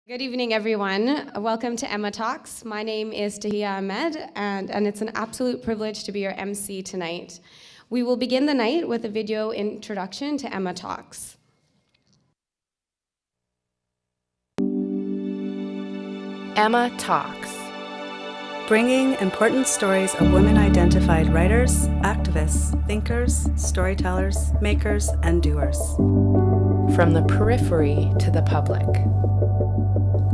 Good evening, everyone. Welcome to Emma Talks. My name is Tahia Ahmed, and it's an absolute privilege to be your MC tonight. We will begin the night with a video introduction to Emma Talks. Emma Talks. Bringing important stories of women-identified writers, activists, thinkers, storytellers, makers, and doers. From the periphery to the public.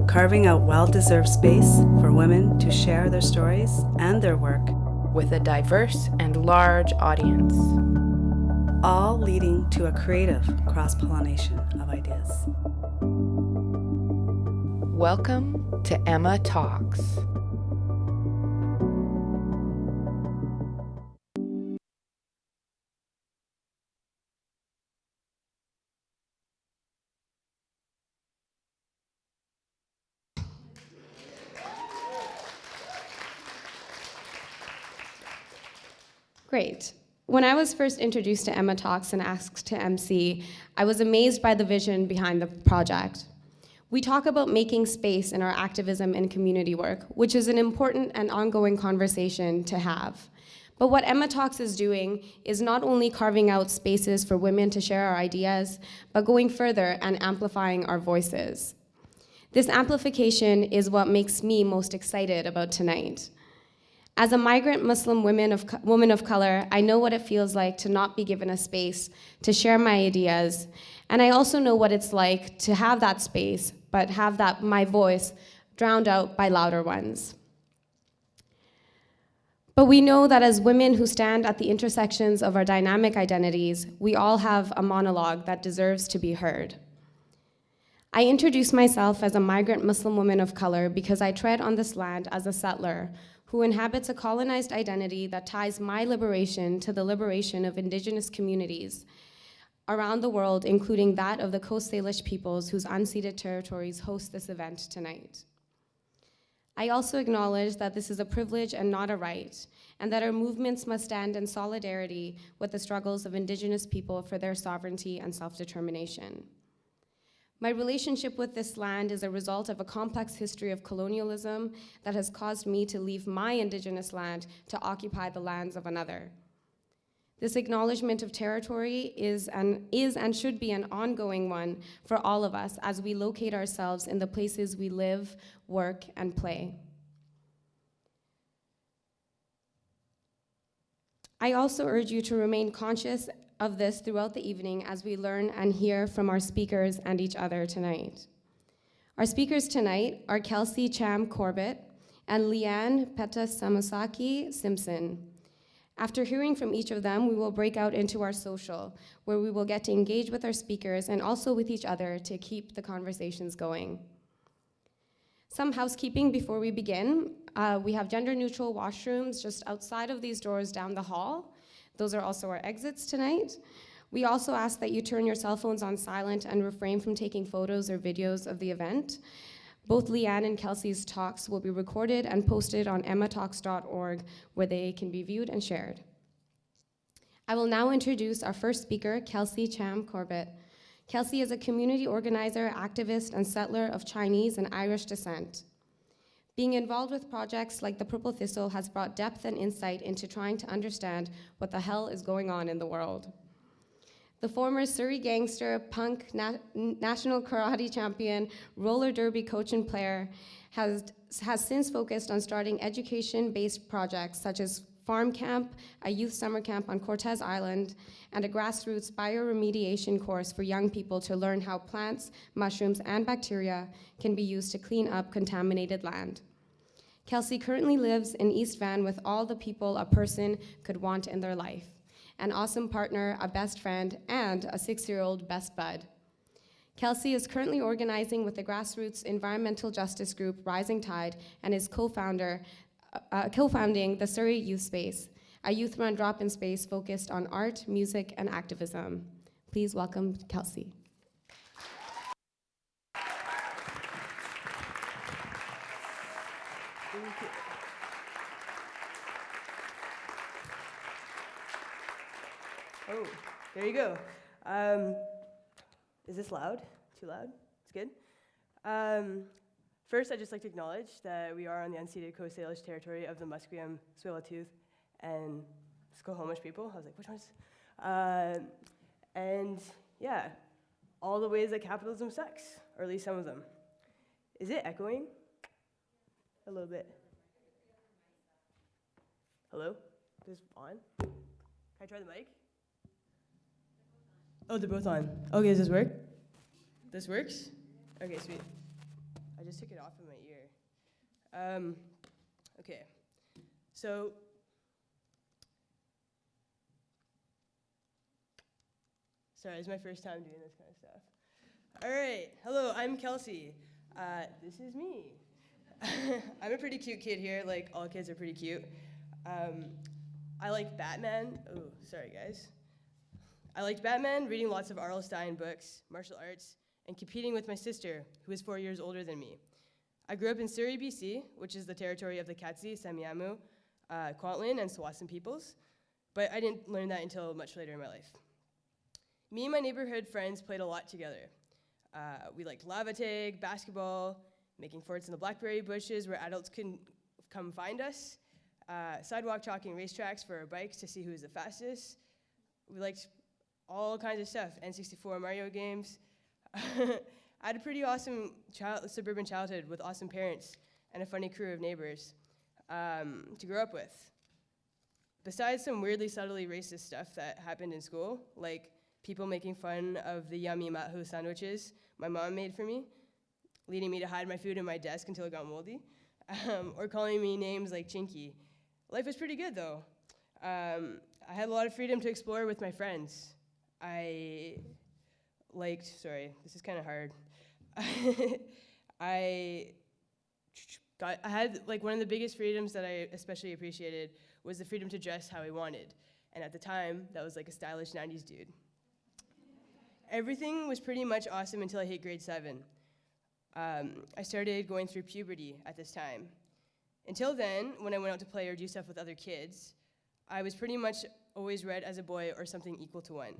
Carving out well-deserved space for women to share their stories and their work with a diverse and large audience. All leading to a creative cross-pollination of ideas. Welcome to Emma Talks. Great. When I was first introduced to Emma Talks and asked to MC, I was amazed by the vision behind the project. We talk about making space in our activism and community work, which is an important and ongoing conversation to have. But what Emma Talks is doing is not only carving out spaces for women to share our ideas, but going further and amplifying our voices. This amplification is what makes me most excited about tonight. As a migrant Muslim woman of color, I know what it feels like to not be given a space to share my ideas, and I also know what it's like to have that space, but have my voice drowned out by louder ones. But we know that as women who stand at the intersections of our dynamic identities, we all have a monologue that deserves to be heard. I introduce myself as a migrant Muslim woman of color because I tread on this land as a settler who inhabits a colonized identity that ties my liberation to the liberation of indigenous communities around the world, including that of the Coast Salish peoples whose unceded territories host this event tonight. I also acknowledge that this is a privilege and not a right, and that our movements must stand in solidarity with the struggles of indigenous people for their sovereignty and self-determination. My relationship with this land is a result of a complex history of colonialism that has caused me to leave my indigenous land to occupy the lands of another. This acknowledgement of territory is and should be an ongoing one for all of us as we locate ourselves in the places we live, work, and play. I also urge you to remain conscious of this throughout the evening as we learn and hear from our speakers and each other tonight. Our speakers tonight are Kelsey Cham Corbett and Leanne Petasamusaki Simpson. After hearing from each of them, we will break out into our social, where we will get to engage with our speakers and also with each other to keep the conversations going. Some housekeeping before we begin. We have gender-neutral washrooms just outside of these doors down the hall. Those are also our exits tonight. We also ask that you turn your cell phones on silent and refrain from taking photos or videos of the event. Both Leanne and Kelsey's talks will be recorded and posted on emmatalks.org, where they can be viewed and shared. I will now introduce our first speaker, Kelsey Cham Corbett. Kelsey is a community organizer, activist, and settler of Chinese and Irish descent. Being involved with projects like the Purple Thistle has brought depth and insight into trying to understand what the hell is going on in the world. The former Surrey gangster, punk, national karate champion, roller derby coach and player has since focused on starting education-based projects such as FARMcamp, a youth summer camp on Cortes Island, and a grassroots bioremediation course for young people to learn how plants, mushrooms, and bacteria can be used to clean up contaminated land. Kelsey currently lives in East Van with all the people a person could want in their life: an awesome partner, a best friend, and a 6-year-old best bud. Kelsey is currently organizing with the grassroots environmental justice group Rising Tide and is co-founding the Surrey Youth Space, a youth-run drop-in space focused on art, music, and activism. Please welcome Kelsey. Thank you. Oh, there you go. Is this loud? Too loud? It's good. First, I'd just like to acknowledge that we are on the unceded Coast Salish territory of the Musqueam, Tsleil-Waututh, and Squamish people. I was like, which ones? And yeah, all the ways that capitalism sucks, or at least some of them. Is it echoing? A little bit. Hello? Is this on? Can I try the mic? Oh, they're both on. Okay, does this work? This works? Okay, sweet. I just took it off of my ear. Okay, so sorry, it's my first time doing this kind of stuff. All right, hello, I'm Kelsey. This is me. I'm a pretty cute kid here, like all kids are pretty cute. I like Batman. Oh, sorry guys. I liked Batman, reading lots of R.L. Stein books, martial arts, and competing with my sister, who is 4 years older than me. I grew up in Surrey, BC, which is the territory of the Katsi, Semiahmoo, Kwantlen, and Tsawwassen peoples, but I didn't learn that until much later in my life. Me and my neighborhood friends played a lot together. We liked lava tag, basketball, making forts in the blackberry bushes where adults couldn't come find us, sidewalk chalking racetracks for our bikes to see who was the fastest. We liked all kinds of stuff, N64 Mario games. I had a pretty awesome suburban childhood with awesome parents and a funny crew of neighbors to grow up with. Besides some weirdly subtly racist stuff that happened in school, like people making fun of the yummy matho sandwiches my mom made for me, leading me to hide my food in my desk until it got moldy, or calling me names like Chinky. Life was pretty good though. I had a lot of freedom to explore with my friends. Sorry, this is kind of hard. I had like one of the biggest freedoms that I especially appreciated was the freedom to dress how I wanted. And at the time, that was like a stylish 90s dude. Everything was pretty much awesome until I hit grade 7. I started going through puberty at this time. Until then, when I went out to play or do stuff with other kids, I was pretty much always read as a boy or something equal to one,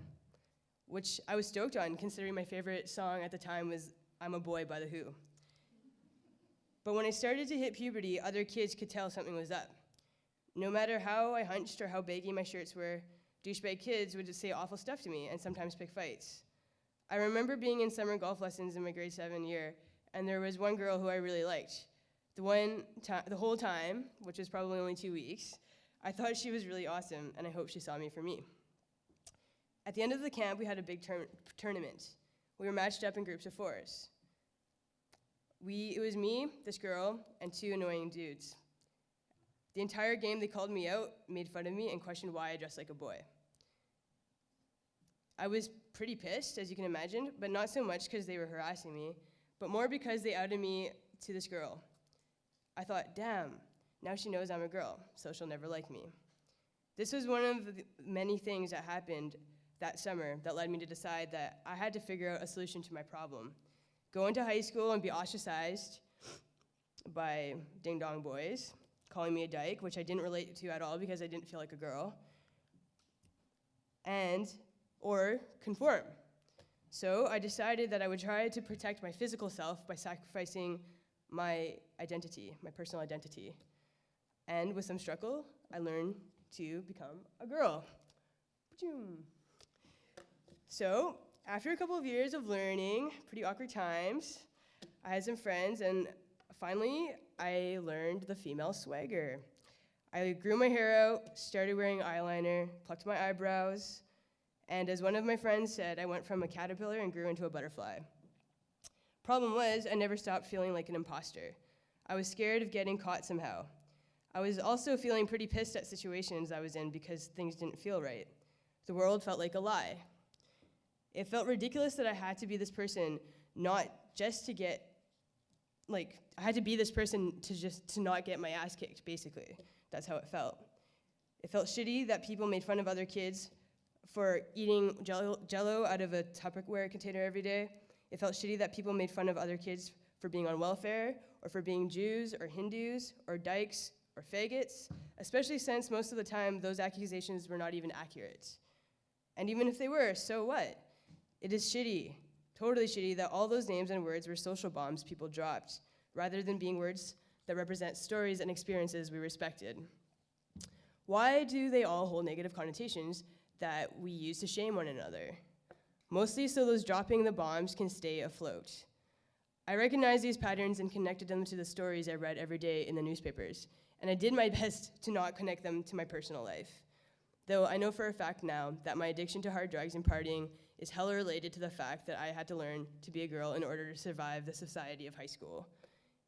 which I was stoked on, considering my favorite song at the time was I'm a Boy by The Who. But when I started to hit puberty, other kids could tell something was up. No matter how I hunched or how baggy my shirts were, douchebag kids would just say awful stuff to me and sometimes pick fights. I remember being in summer golf lessons in my grade 7 year, and there was one girl who I really liked. The whole time, which was probably only 2 weeks, I thought she was really awesome, and I hoped she saw me for me. At the end of the camp, we had a big tournament. We were matched up in groups of 4s. It was me, this girl, and 2 annoying dudes. The entire game, they called me out, made fun of me, and questioned why I dressed like a boy. I was pretty pissed, as you can imagine, but not so much because they were harassing me, but more because they outed me to this girl. I thought, damn, now she knows I'm a girl, so she'll never like me. This was one of the many things that happened that summer that led me to decide that I had to figure out a solution to my problem. Go into high school and be ostracized by ding-dong boys, calling me a dyke, which I didn't relate to at all because I didn't feel like a girl, or conform. So I decided that I would try to protect my physical self by sacrificing my identity, my personal identity. And with some struggle, I learned to become a girl. So after a couple of years of learning, pretty awkward times, I had some friends, and finally, I learned the female swagger. I grew my hair out, started wearing eyeliner, plucked my eyebrows, and as one of my friends said, I went from a caterpillar and grew into a butterfly. Problem was, I never stopped feeling like an imposter. I was scared of getting caught somehow. I was also feeling pretty pissed at situations I was in because things didn't feel right. The world felt like a lie. It felt ridiculous that I had to be this person, not just to get, I had to be this person to not get my ass kicked, basically. That's how it felt. It felt shitty that people made fun of other kids for eating Jell-O out of a Tupperware container every day. It felt shitty that people made fun of other kids for being on welfare, or for being Jews, or Hindus, or dykes, or faggots, especially since most of the time those accusations were not even accurate. And even if they were, so what? It is shitty, totally shitty, that all those names and words were social bombs people dropped rather than being words that represent stories and experiences we respected. Why do they all hold negative connotations that we use to shame one another? Mostly so those dropping the bombs can stay afloat. I recognized these patterns and connected them to the stories I read every day in the newspapers, and I did my best to not connect them to my personal life. Though I know for a fact now that my addiction to hard drugs and partying is hella related to the fact that I had to learn to be a girl in order to survive the society of high school.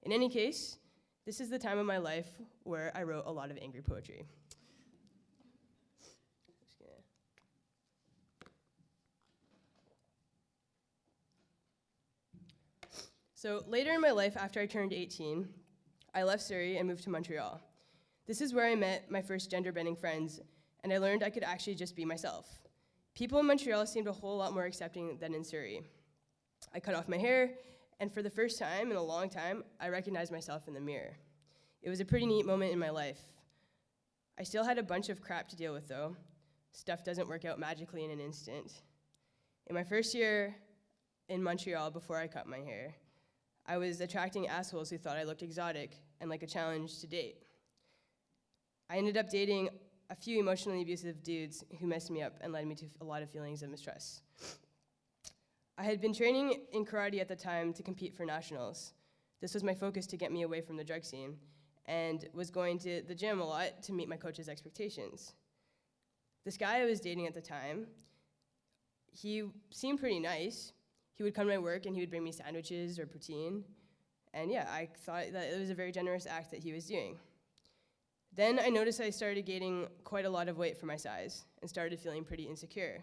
In any case, this is the time of my life where I wrote a lot of angry poetry. So later in my life, after I turned 18, I left Surrey and moved to Montreal. This is where I met my first gender-bending friends, and I learned I could actually just be myself. People in Montreal seemed a whole lot more accepting than in Surrey. I cut off my hair, and for the first time in a long time, I recognized myself in the mirror. It was a pretty neat moment in my life. I still had a bunch of crap to deal with, though. Stuff doesn't work out magically in an instant. In my first year in Montreal, before I cut my hair, I was attracting assholes who thought I looked exotic and like a challenge to date. I ended up dating a few emotionally abusive dudes who messed me up and led me to a lot of feelings of mistrust. I had been training in karate at the time to compete for nationals. This was my focus to get me away from the drug scene, and was going to the gym a lot to meet my coach's expectations. This guy I was dating at the time, he seemed pretty nice. He would come to my work and he would bring me sandwiches or poutine. And yeah, I thought that it was a very generous act that he was doing. Then I noticed I started gaining quite a lot of weight for my size and started feeling pretty insecure.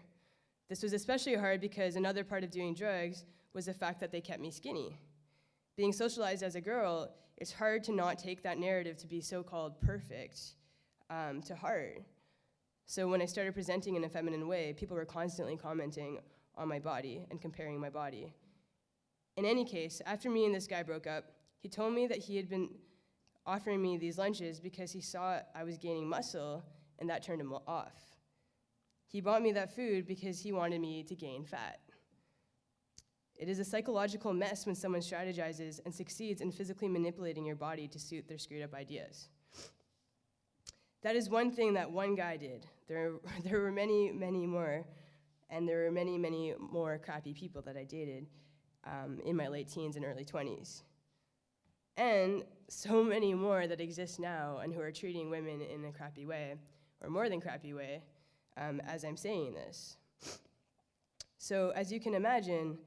This was especially hard because another part of doing drugs was the fact that they kept me skinny. Being socialized as a girl, it's hard to not take that narrative to be so-called perfect to heart. So when I started presenting in a feminine way, people were constantly commenting on my body and comparing my body. In any case, after me and this guy broke up, he told me that he had been offering me these lunches because he saw I was gaining muscle and that turned him off. He bought me that food because he wanted me to gain fat. It is a psychological mess when someone strategizes and succeeds in physically manipulating your body to suit their screwed up ideas. That is one thing that one guy did. There were many, many more. And there were many, many more crappy people that I dated in my late teens and early 20s. And so many more that exist now and who are treating women in a crappy way, or more than crappy way, as I'm saying this. So as you can imagine,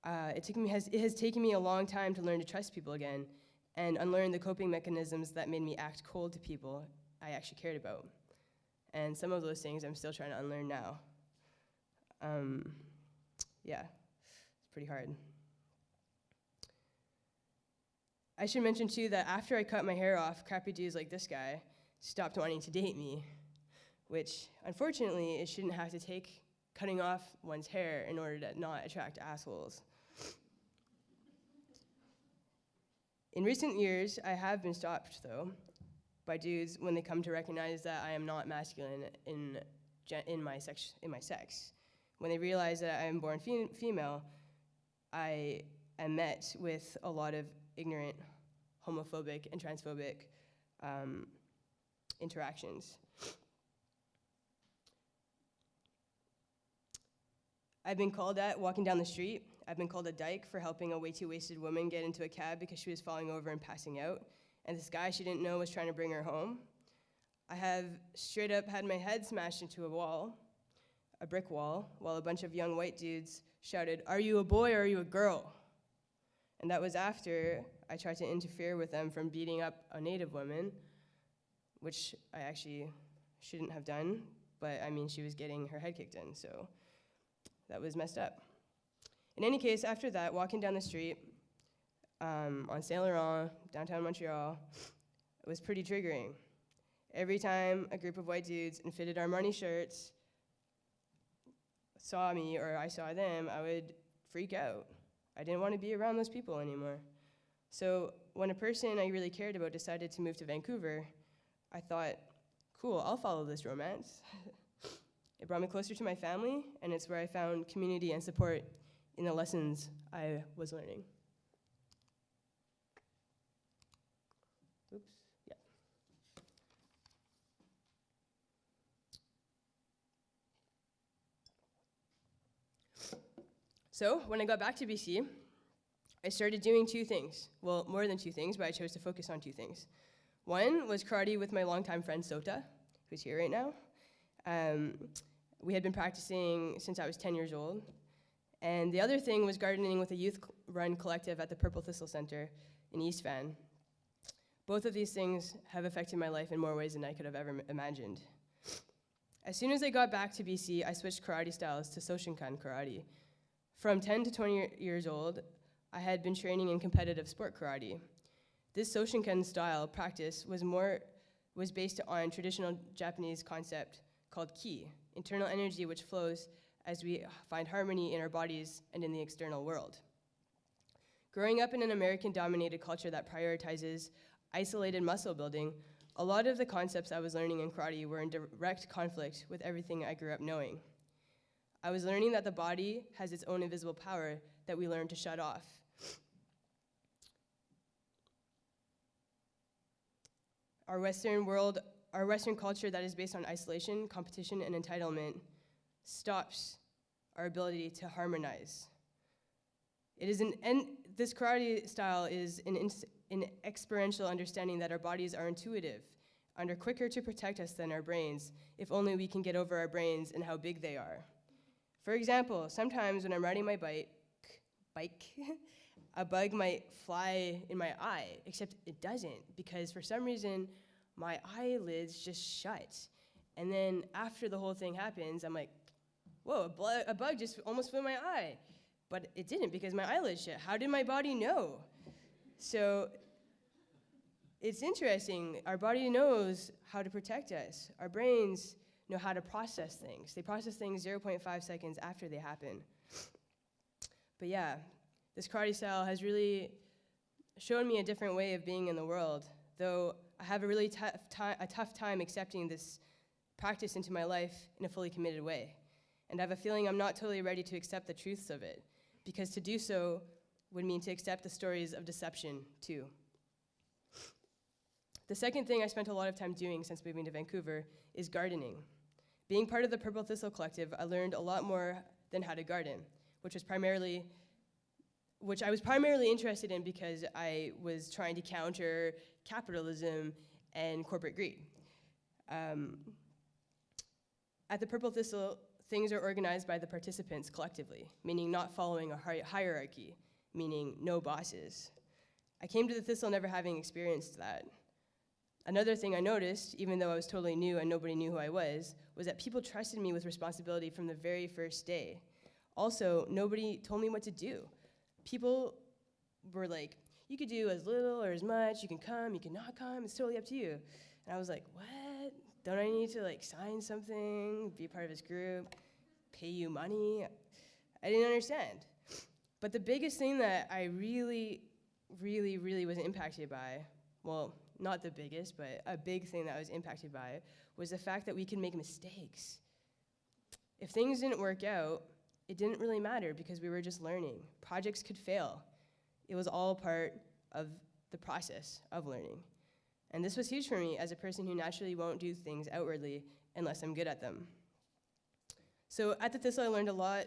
it has taken me a long time to learn to trust people again and unlearn the coping mechanisms that made me act cold to people I actually cared about. And some of those things I'm still trying to unlearn now. Yeah, it's pretty hard. I should mention too that after I cut my hair off, crappy dudes like this guy stopped wanting to date me, which unfortunately it shouldn't have to take cutting off one's hair in order to not attract assholes. In recent years, I have been stopped though by dudes when they come to recognize that I am not masculine in my sex. When they realize that I am born female, I am met with a lot of ignorant, homophobic, and transphobic interactions. I've been called at walking down the street. I've been called a dyke for helping a way too wasted woman get into a cab because she was falling over and passing out, and this guy she didn't know was trying to bring her home. I have straight up had my head smashed into a brick wall, while a bunch of young white dudes shouted, "Are you a boy or are you a girl?" And that was after I tried to interfere with them from beating up a Native woman, which I actually shouldn't have done, but I mean, she was getting her head kicked in, so that was messed up. In any case, after that, walking down the street on Saint Laurent, downtown Montreal, it was pretty triggering. Every time a group of white dudes in fitted Armani shirts saw me or I saw them, I would freak out. I didn't want to be around those people anymore. So when a person I really cared about decided to move to Vancouver, I thought, cool, I'll follow this romance. It brought me closer to my family, and it's where I found community and support in the lessons I was learning. Oops, yeah. So when I got back to BC, I started doing two things. Well, more than two things, but I chose to focus on two things. One was karate with my longtime friend Sota, who's here right now. We had been practicing since I was 10 years old. And the other thing was gardening with a youth-run collective at the Purple Thistle Center in East Van. Both of these things have affected my life in more ways than I could have ever imagined. As soon as I got back to BC, I switched karate styles to Soshinkan karate. From 10 to 20 years old, I had been training in competitive sport karate. This Soshinkan style practice was based on traditional Japanese concept called ki, internal energy which flows as we find harmony in our bodies and in the external world. Growing up in an American-dominated culture that prioritizes isolated muscle building, a lot of the concepts I was learning in karate were in direct conflict with everything I grew up knowing. I was learning that the body has its own invisible power that we learn to shut off. Our Western culture that is based on isolation, competition, and entitlement stops our ability to harmonize. This karate style is an experiential understanding that our bodies are intuitive and are quicker to protect us than our brains, if only we can get over our brains and how big they are. For example, sometimes when I'm riding my bike, a bug might fly in my eye, except it doesn't, because for some reason, my eyelids just shut. And then after the whole thing happens, I'm like, whoa, a bug just almost flew in my eye. But it didn't, because my eyelids shut. How did my body know? So it's interesting. Our body knows how to protect us. Our brains know how to process things. They process things 0.5 seconds after they happen. But yeah, this karate style has really shown me a different way of being in the world, though I have a really tough time accepting this practice into my life in a fully committed way. And I have a feeling I'm not totally ready to accept the truths of it, because to do so would mean to accept the stories of deception too. The second thing I spent a lot of time doing since moving to Vancouver is gardening. Being part of the Purple Thistle Collective, I learned a lot more than how to garden, which I was primarily interested in because I was trying to counter capitalism and corporate greed. At the Purple Thistle, things are organized by the participants collectively, meaning not following a hierarchy, meaning no bosses. I came to the Thistle never having experienced that. Another thing I noticed, even though I was totally new and nobody knew who I was that people trusted me with responsibility from the very first day. Also, nobody told me what to do. People were like, you could do as little or as much, you can come, you can not come, it's totally up to you. And I was like, what? Don't I need to sign something, be part of this group, pay you money? I didn't understand. But the biggest thing that I really was impacted by, well, not the biggest, but a big thing that I was impacted by, was the fact that we can make mistakes. If things didn't work out, it didn't really matter because we were just learning. Projects could fail. It was all part of the process of learning. And this was huge for me as a person who naturally won't do things outwardly unless I'm good at them. So at the Thistle, I learned a lot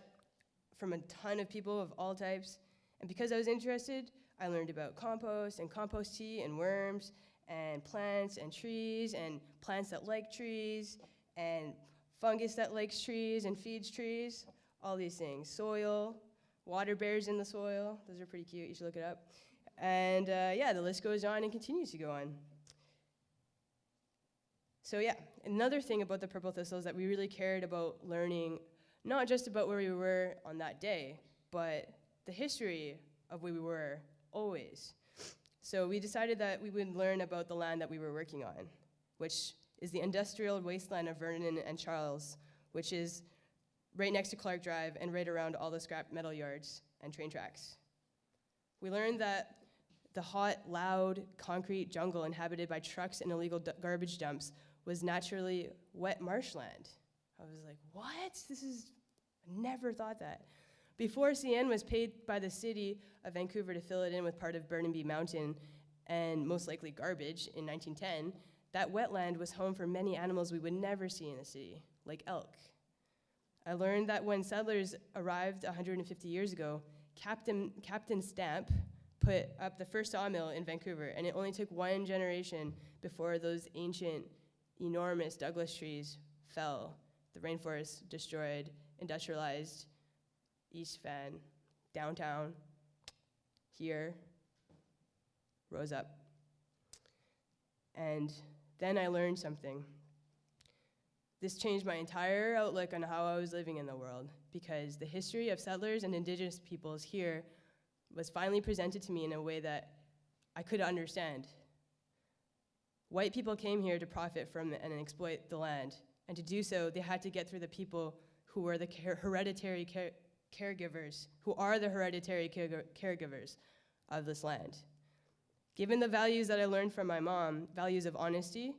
from a ton of people of all types. And because I was interested, I learned about compost and compost tea and worms and plants and trees and plants that like trees and fungus that likes trees and feeds trees, all these things. Soil, water bears in the soil. Those are pretty cute. You should look it up. And yeah, the list goes on and continues to go on. So yeah, another thing about the Purple Thistle is that we really cared about learning not just about where we were on that day, but the history of where we were always. So we decided that we would learn about the land that we were working on, which is the industrial wasteland of Vernon and Charles, which is right next to Clark Drive and right around all the scrap metal yards and train tracks. We learned that the hot, loud, concrete jungle inhabited by trucks and illegal garbage dumps was naturally wet marshland. I was like, what? I never thought that. Before CN was paid by the city of Vancouver to fill it in with part of Burnaby Mountain and most likely garbage in 1910, that wetland was home for many animals we would never see in a city, like elk. I learned that when settlers arrived 150 years ago, Captain Stamp put up the first sawmill in Vancouver, and it only took one generation before those ancient, enormous Douglas trees fell, the rainforest destroyed, industrialized, East Van, downtown, here, rose up. And then I learned something. This changed my entire outlook on how I was living in the world, because the history of settlers and indigenous peoples here was finally presented to me in a way that I could understand. White people came here to profit from and exploit the land, and to do so, they had to get through the people who were the hereditary caregivers, who are the hereditary caregivers of this land. Given the values that I learned from my mom, values of honesty,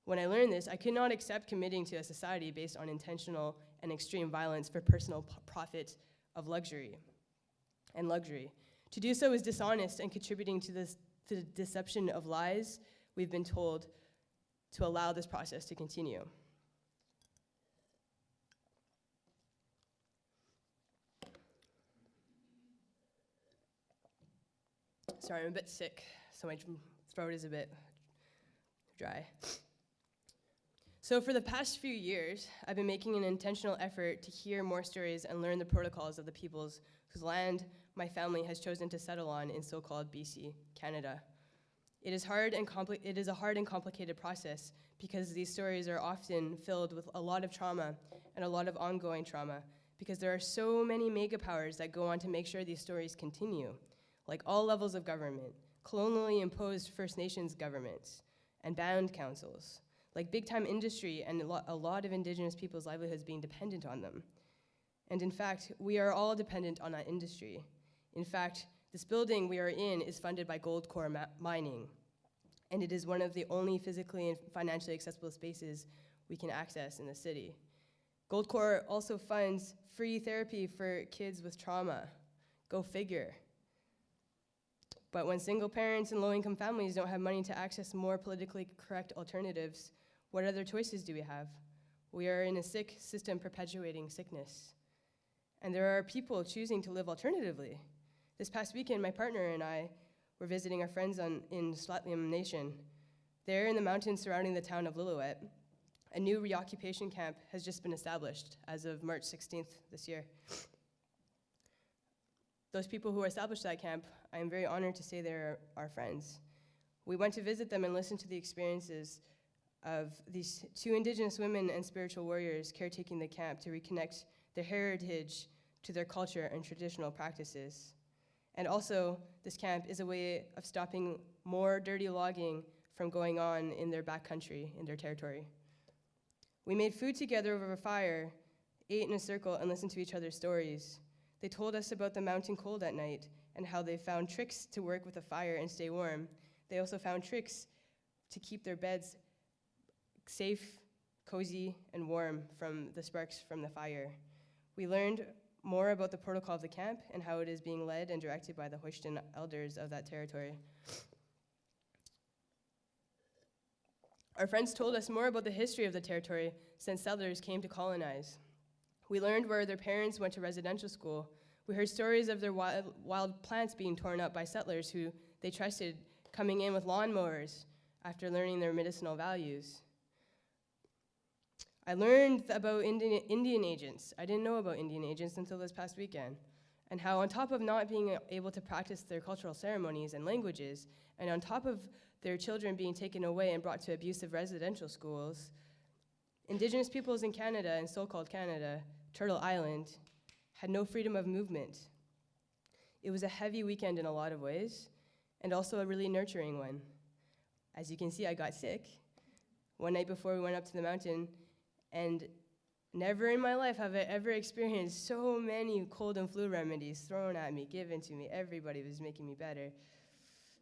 when I learned this, I could not accept committing to a society based on intentional and extreme violence for personal profit of luxury. To do so is dishonest and contributing to the deception of lies we've been told to allow this process to continue. Sorry, I'm a bit sick, so my throat is a bit dry. So for the past few years, I've been making an intentional effort to hear more stories and learn the protocols of the peoples whose land my family has chosen to settle on in so-called BC, Canada. It is a hard and complicated process because these stories are often filled with a lot of trauma and a lot of ongoing trauma, because there are so many mega powers that go on to make sure these stories continue, like all levels of government, colonially imposed First Nations governments, and band councils, like big-time industry and a lot of indigenous people's livelihoods being dependent on them. And in fact, we are all dependent on that industry. In fact, this building we are in is funded by gold core mining, and it is one of the only physically and financially accessible spaces we can access in the city. Gold core also funds free therapy for kids with trauma. Go figure. But when single parents and low-income families don't have money to access more politically correct alternatives, what other choices do we have? We are in a sick system perpetuating sickness. And there are people choosing to live alternatively. This past weekend, my partner and I were visiting our friends in Slatlium Nation. There in the mountains surrounding the town of Lillooet, a new reoccupation camp has just been established as of March 16th this year. Those people who established that camp, I am very honored to say they're our friends. We went to visit them and listen to the experiences of these two indigenous women and spiritual warriors caretaking the camp to reconnect their heritage to their culture and traditional practices. And also, this camp is a way of stopping more dirty logging from going on in their backcountry, in their territory. We made food together over a fire, ate in a circle, and listened to each other's stories. They told us about the mountain cold at night and how they found tricks to work with a fire and stay warm. They also found tricks to keep their beds safe, cozy, and warm from the sparks from the fire. We learned more about the protocol of the camp and how it is being led and directed by the Hoiston elders of that territory. Our friends told us more about the history of the territory since settlers came to colonize. We learned where their parents went to residential school. We heard stories of their wild plants being torn up by settlers who they trusted coming in with lawnmowers after learning their medicinal values. I learned about Indian agents. I didn't know about Indian agents until this past weekend, and how on top of not being able to practice their cultural ceremonies and languages, and on top of their children being taken away and brought to abusive residential schools, Indigenous peoples in Canada and so-called Canada, Turtle Island, had no freedom of movement. It was a heavy weekend in a lot of ways, and also a really nurturing one. As you can see, I got sick one night before we went up to the mountain, and never in my life have I ever experienced so many cold and flu remedies thrown at me, given to me. Everybody was making me better.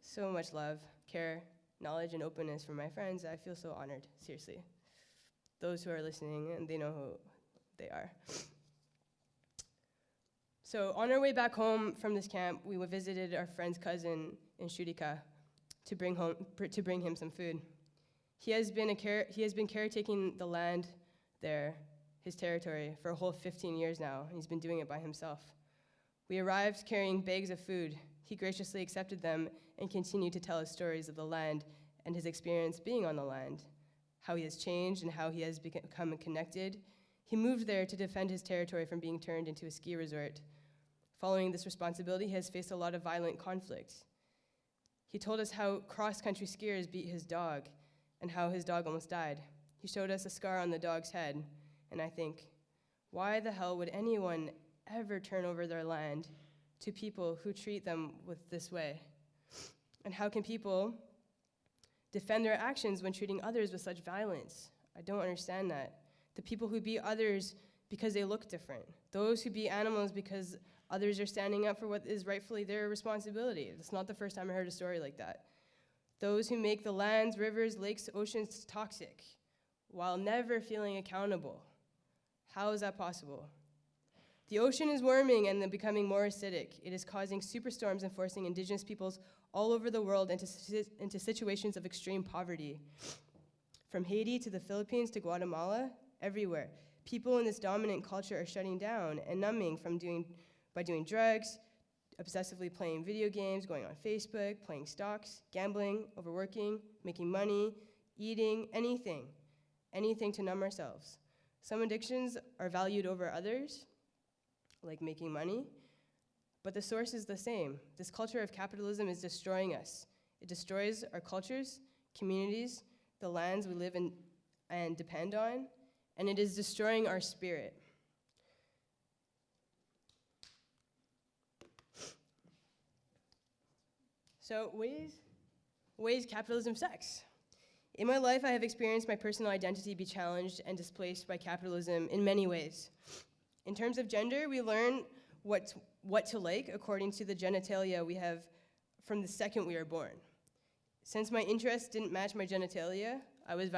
So much love, care, knowledge, and openness from my friends. I feel so honored, seriously. Those who are listening, and they know who they are. So on our way back home from this camp, we visited our friend's cousin in Shutika, to bring him some food. He has been caretaking the land there, his territory, for a whole 15 years now, and he's been doing it by himself. We arrived carrying bags of food. He graciously accepted them and continued to tell us stories of the land and his experience being on the land, how he has changed and how he has become connected. He moved there to defend his territory from being turned into a ski resort. Following this responsibility, he has faced a lot of violent conflict. He told us how cross-country skiers beat his dog and how his dog almost died. He showed us a scar on the dog's head, and I think, why the hell would anyone ever turn over their land to people who treat them with this way? And how can people defend their actions when treating others with such violence? I don't understand that. The people who beat others because they look different. Those who beat animals because others are standing up for what is rightfully their responsibility. It's not the first time I heard a story like that. Those who make the lands, rivers, lakes, oceans toxic while never feeling accountable. How is that possible? The ocean is warming and then becoming more acidic. It is causing superstorms and forcing indigenous peoples all over the world into situations of extreme poverty. From Haiti to the Philippines to Guatemala, everywhere. People in this dominant culture are shutting down and numbing by doing drugs, obsessively playing video games, going on Facebook, playing stocks, gambling, overworking, making money, eating, anything to numb ourselves. Some addictions are valued over others, like making money, but the source is the same. This culture of capitalism is destroying us. It destroys our cultures, communities, the lands we live in and depend on, and it is destroying our spirit. So ways capitalism sucks. In my life, I have experienced my personal identity be challenged and displaced by capitalism in many ways. In terms of gender, we learn what to like according to the genitalia we have from the second we are born. Since my interests didn't match my genitalia, I was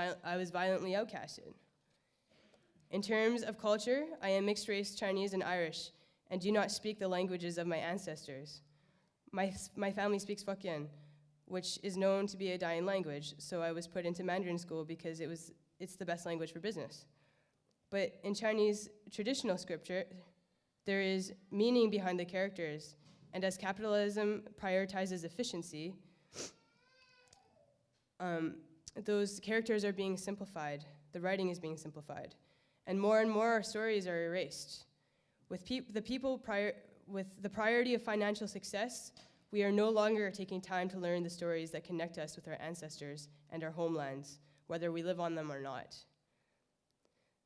violently outcasted. In terms of culture, I am mixed race Chinese and Irish and do not speak the languages of my ancestors. My family speaks Hokkien, which is known to be a dying language, so I was put into Mandarin school because it's the best language for business. But in Chinese traditional scripture, there is meaning behind the characters, and as capitalism prioritizes efficiency, those characters are being simplified, the writing is being simplified, and more stories are erased. With the priority of financial success, we are no longer taking time to learn the stories that connect us with our ancestors and our homelands, whether we live on them or not.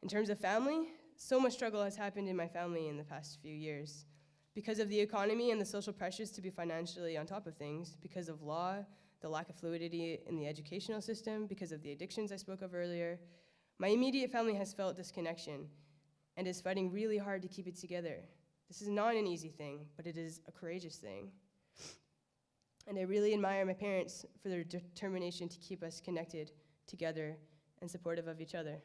In terms of family, so much struggle has happened in my family in the past few years. Because of the economy and the social pressures to be financially on top of things, because of law, the lack of fluidity in the educational system, because of the addictions I spoke of earlier, my immediate family has felt disconnection and is fighting really hard to keep it together. This is not an easy thing, but it is a courageous thing. And I really admire my parents for their determination to keep us connected, together, and supportive of each other.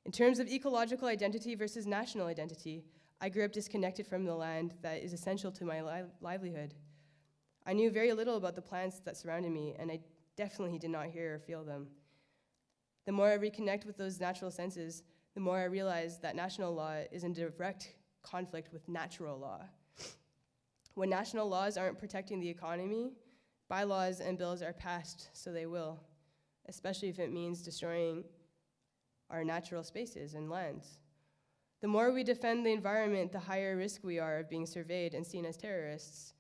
In terms of ecological identity versus national identity, I grew up disconnected from the land that is essential to my livelihood. I knew very little about the plants that surrounded me, and I definitely did not hear or feel them. The more I reconnect with those natural senses, the more I realize that national law is in direct conflict with natural law. When national laws aren't protecting the economy, bylaws and bills are passed, so they will, especially if it means destroying our natural spaces and lands. The more we defend the environment, the higher risk we are of being surveyed and seen as terrorists.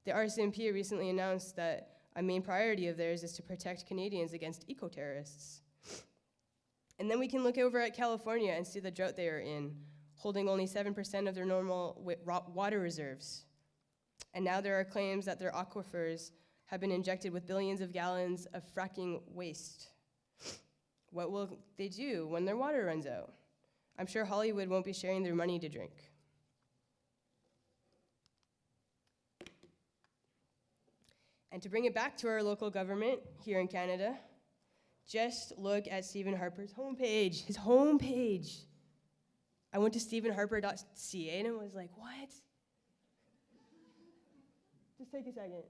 The RCMP recently announced that a main priority of theirs is to protect Canadians against eco-terrorists. And then we can look over at California and see the drought they are in, holding only 7% of their normal water reserves. And now there are claims that their aquifers have been injected with billions of gallons of fracking waste. What will they do when their water runs out? I'm sure Hollywood won't be sharing their money to drink. And to bring it back to our local government here in Canada, just look at Stephen Harper's homepage, his homepage. I went to stephenharper.ca and I was like, what? Just take a second.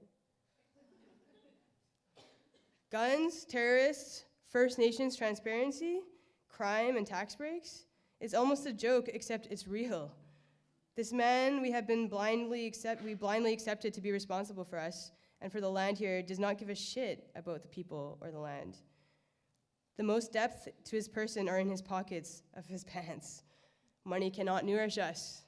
Guns, terrorists, First Nations transparency, crime and tax breaks. It's almost a joke, except it's real. This man we blindly accepted to be responsible for us and for the land here does not give a shit about the people or the land. The most depth to his person are in his pockets of his pants. Money cannot nourish us.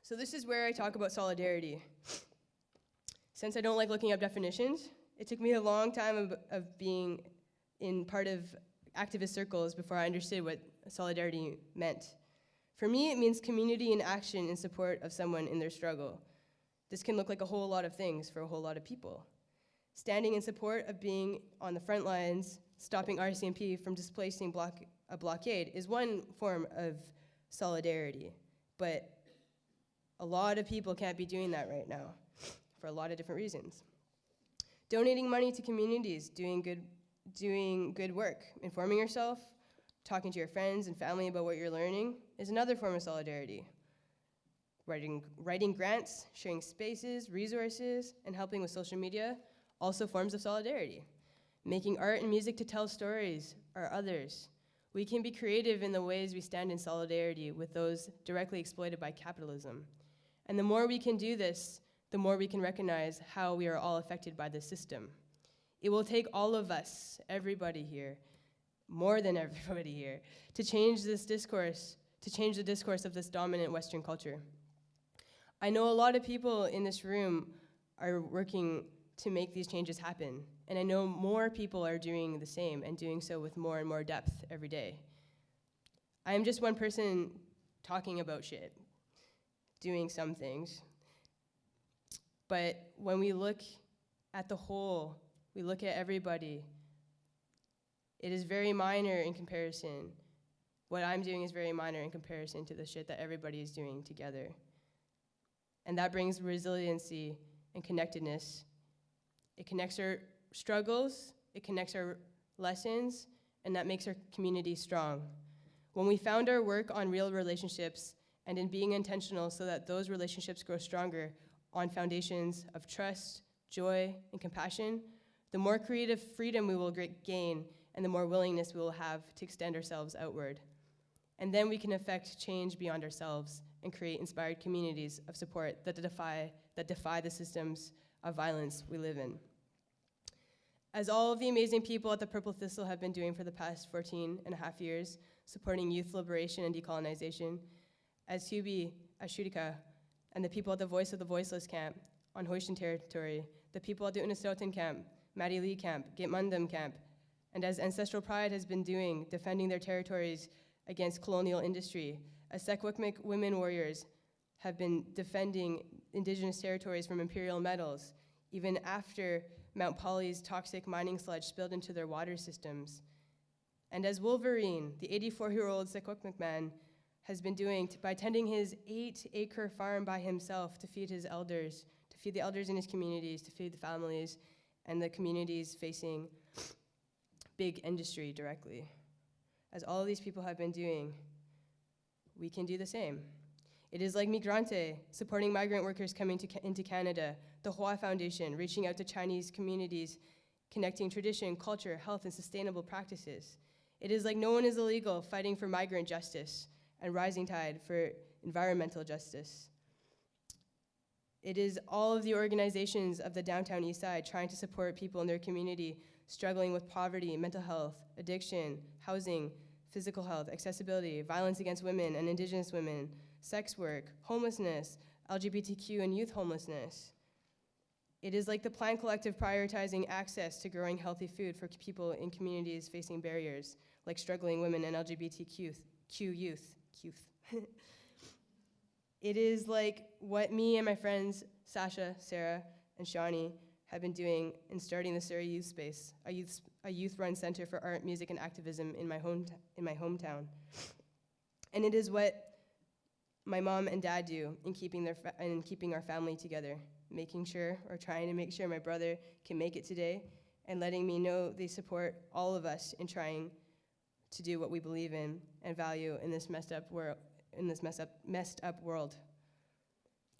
So this is where I talk about solidarity. Since I don't like looking up definitions, it took me a long time of being in part of activist circles before I understood what solidarity meant. For me, it means community in action in support of someone in their struggle. This can look like a whole lot of things for a whole lot of people. Standing in support of being on the front lines, stopping RCMP from displacing a blockade is one form of solidarity, but a lot of people can't be doing that right now for a lot of different reasons. Donating money to communities, doing good work, informing yourself, talking to your friends and family about what you're learning is another form of solidarity. Writing grants, sharing spaces, resources, and helping with social media, also forms of solidarity. Making art and music to tell stories are others. We can be creative in the ways we stand in solidarity with those directly exploited by capitalism. And the more we can do this, the more we can recognize how we are all affected by this system. It will take all of us, everybody here, more than everybody here, to change this discourse, to change the discourse of this dominant Western culture. I know a lot of people in this room are working to make these changes happen, and I know more people are doing the same and doing so with more and more depth every day. I am just one person talking about shit, doing some things. But when we look at the whole, we look at everybody, it is very minor in comparison. What I'm doing is very minor in comparison to the shit that everybody is doing together. And that brings resiliency and connectedness. It connects our struggles, it connects our lessons, and that makes our community strong. When we found our work on real relationships and in being intentional so that those relationships grow stronger on foundations of trust, joy, and compassion, the more creative freedom we will gain and the more willingness we will have to extend ourselves outward. And then we can affect change beyond ourselves and create inspired communities of support that defy the systems of violence we live in. As all of the amazing people at the Purple Thistle have been doing for the past 14 and a half years, supporting youth liberation and decolonization, as Hubi Ashurika and the people at the Voice of the Voiceless camp on Haitian territory, the people at the Unistoten camp, Maddie Lee camp, Gitmundum camp, and as Ancestral Pride has been doing, defending their territories against colonial industry, as Secwepemc women warriors have been defending indigenous territories from imperial metals, even after Mount Poly's toxic mining sludge spilled into their water systems. And as Wolverine, the 84-year-old Secwepemc man, has been doing by tending his 8-acre farm by himself to feed his elders, to feed the elders in his communities, to feed the families and the communities facing big industry directly. As all of these people have been doing, we can do the same. It is like Migrante, supporting migrant workers coming into Canada, the Hoa Foundation, reaching out to Chinese communities, connecting tradition, culture, health, and sustainable practices. It is like No One Is Illegal, fighting for migrant justice, and Rising Tide for environmental justice. It is all of the organizations of the downtown east side trying to support people in their community struggling with poverty, mental health, addiction, housing, physical health, accessibility, violence against women and indigenous women, sex work, homelessness, LGBTQ and youth homelessness. It is like the Plant Collective prioritizing access to growing healthy food for people in communities facing barriers, like struggling women and LGBTQ youth. It is like what me and my friends, Sasha, Sarah, and Shawnee, have been doing in starting the Surrey Youth Space, a youth-run center for art, music, and activism in my hometown. And it is what my mom and dad do in keeping our family together, trying to make sure my brother can make it today, and letting me know they support all of us in trying to do what we believe in and value in this messed up world.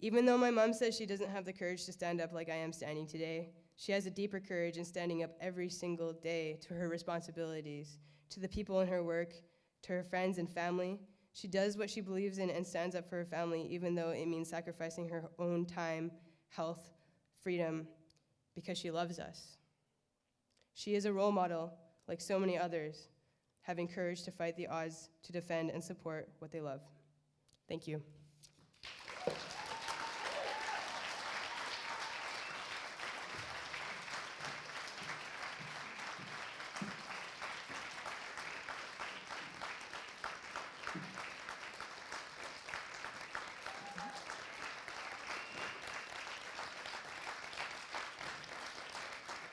Even though my mom says she doesn't have the courage to stand up like I am standing today, she has a deeper courage in standing up every single day to her responsibilities, to the people in her work, to her friends and family. She does what she believes in and stands up for her family, even though it means sacrificing her own time, health, freedom, because she loves us. She is a role model, like so many others, having courage to fight the odds to defend and support what they love. Thank you.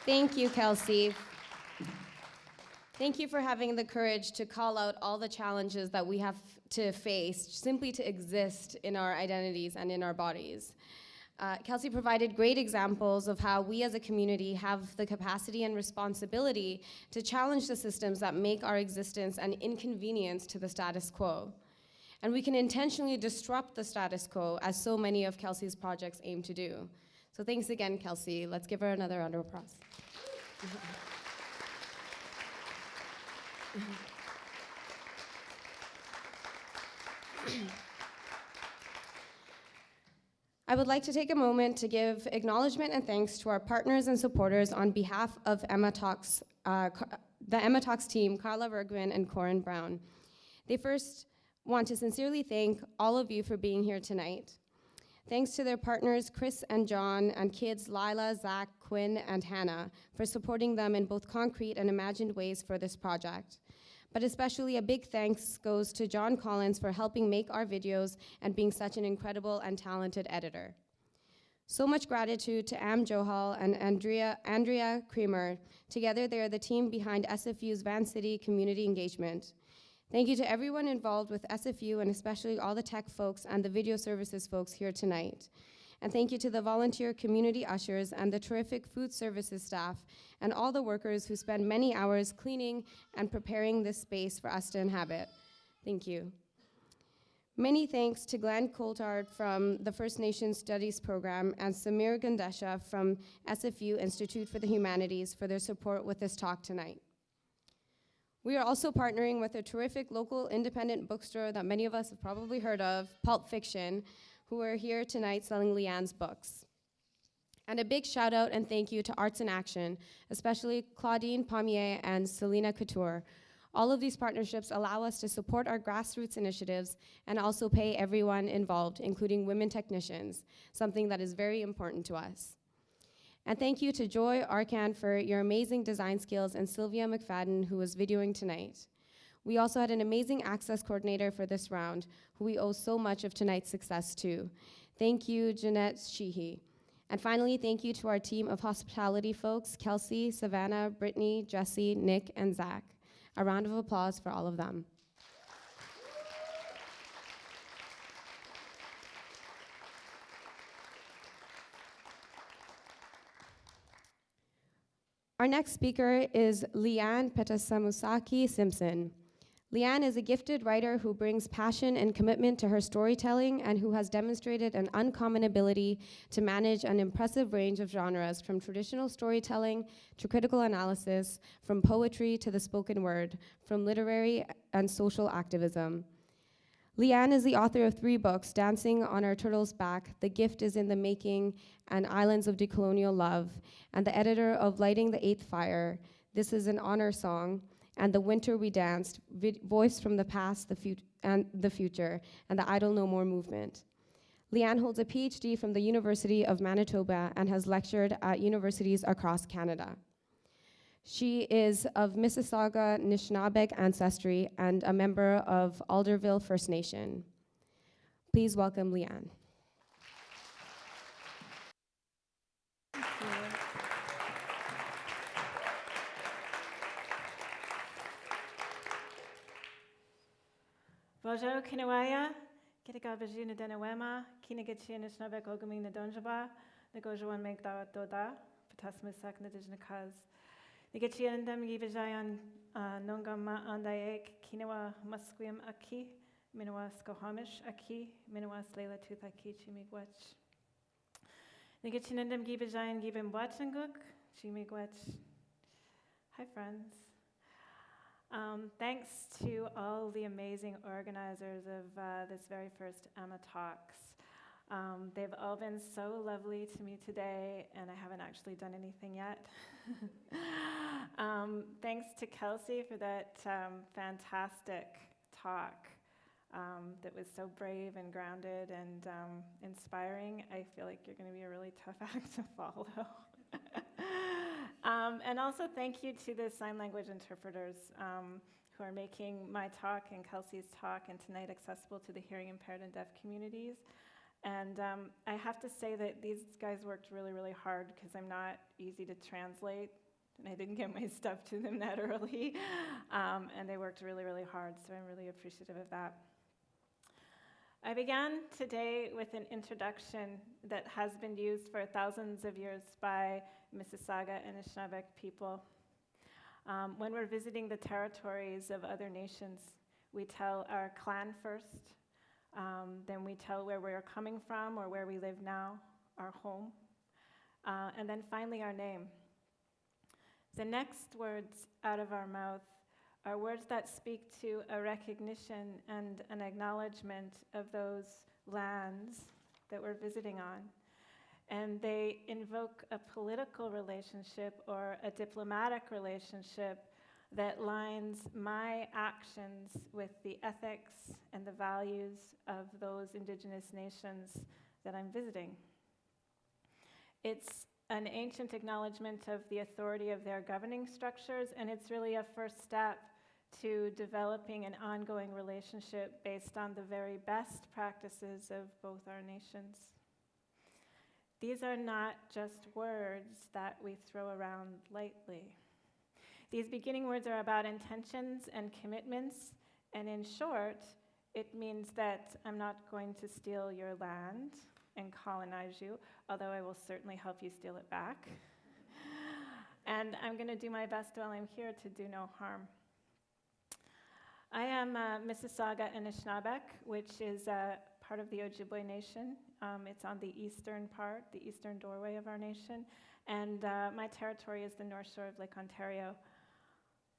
Thank you, Kelsey. Thank you for having the courage to call out all the challenges that we have to face simply to exist in our identities and in our bodies. Kelsey provided great examples of how we as a community have the capacity and responsibility to challenge the systems that make our existence an inconvenience to the status quo. And we can intentionally disrupt the status quo, as so many of Kelsey's projects aim to do. So thanks again, Kelsey. Let's give her another round of applause. I would like to take a moment to give acknowledgement and thanks to our partners and supporters on behalf of Emma Talks, the Emma Talks team, Carla Bergman and Corin Brown. They first want to sincerely thank all of you for being here tonight. Thanks to their partners, Chris and John, and kids Lila, Zach, Quinn, and Hannah for supporting them in both concrete and imagined ways for this project. But especially a big thanks goes to John Collins for helping make our videos and being such an incredible and talented editor. So much gratitude to Am Johal and Andrea Creamer. Together, they are the team behind SFU's Vancity community engagement. Thank you to everyone involved with SFU and especially all the tech folks and the video services folks here tonight. And thank you to the volunteer community ushers and the terrific food services staff and all the workers who spend many hours cleaning and preparing this space for us to inhabit. Thank you. Many thanks to Glenn Coulthard from the First Nations Studies Program and Samir Gandesha from SFU Institute for the Humanities for their support with this talk tonight. We are also partnering with a terrific local independent bookstore that many of us have probably heard of, Pulp Fiction, who are here tonight selling Leanne's books. And a big shout out and thank you to Arts in Action, especially Claudine Pommier and Selena Couture. All of these partnerships allow us to support our grassroots initiatives and also pay everyone involved, including women technicians, something that is very important to us. And thank you to Joy Arcan for your amazing design skills and Sylvia McFadden, who was videoing tonight. We also had an amazing access coordinator for this round, who we owe so much of tonight's success to. Thank you, Jeanette Sheehy. And finally, thank you to our team of hospitality folks, Kelsey, Savannah, Brittany, Jesse, Nick, and Zach. A round of applause for all of them. Our next speaker is Leanne Petasamusaki Simpson. Leanne is a gifted writer who brings passion and commitment to her storytelling and who has demonstrated an uncommon ability to manage an impressive range of genres, from traditional storytelling to critical analysis, from poetry to the spoken word, from literary and social activism. Leanne is the author of 3 books, Dancing on Our Turtle's Back, The Gift is in the Making, and Islands of Decolonial Love, and the editor of Lighting the Eighth Fire, This is an Honor Song, and The Winter We Danced, Voice from the Past and the Future, and the Idle No More movement. Leanne holds a PhD from the University of Manitoba and has lectured at universities across Canada. She is of Mississauga Anishinaabeg ancestry and a member of Alderville First Nation. Please welcome Leanne. Bonjour, Kinawaya, Kitaka Vajuna Denawema, Kinagachi Anishinaabe Ogamina Donjaba, Nagojuan Megda Doda, Patasmusak Nadijnakas. Nigachi and them Yivajayan Nongama Andaek, Kinawa Musquim Aki, Minawas Gohamish Aki, Minawas Leila Tuthaki Chimigwach. Nigachinandam Gibajayan Gibim Wachanguk, Chimigwach. Hi, friends. Thanks to all the amazing organizers of this very first Emma Talks. They've all been so lovely to me today, and I haven't actually done anything yet. Thanks to Kelsey for that fantastic talk that was so brave and grounded and inspiring. I feel like you're going to be a really tough act to follow. And also thank you to the sign language interpreters who are making my talk and Kelsey's talk and tonight accessible to the hearing impaired and deaf communities. And I have to say that these guys worked really, really hard because I'm not easy to translate, and I didn't get my stuff to them that early. And they worked really, really hard, so I'm really appreciative of that. I began today with an introduction that has been used for thousands of years by Mississauga and Anishinaabe people. When we're visiting the territories of other nations, we tell our clan first, then we tell where we're coming from or where we live now, our home, and then finally our name. The next words out of our mouth are words that speak to a recognition and an acknowledgement of those lands that we're visiting on. And they invoke a political relationship or a diplomatic relationship that lines my actions with the ethics and the values of those Indigenous nations that I'm visiting. It's an ancient acknowledgement of the authority of their governing structures, and it's really a first step to developing an ongoing relationship based on the very best practices of both our nations. These are not just words that we throw around lightly. These beginning words are about intentions and commitments, and in short, it means that I'm not going to steal your land and colonize you, although I will certainly help you steal it back. And I'm going to do my best while I'm here to do no harm. I am Mississauga Anishinaabe, which is part of the Ojibwe Nation. It's on the eastern part, the eastern doorway of our nation, and my territory is the North Shore of Lake Ontario.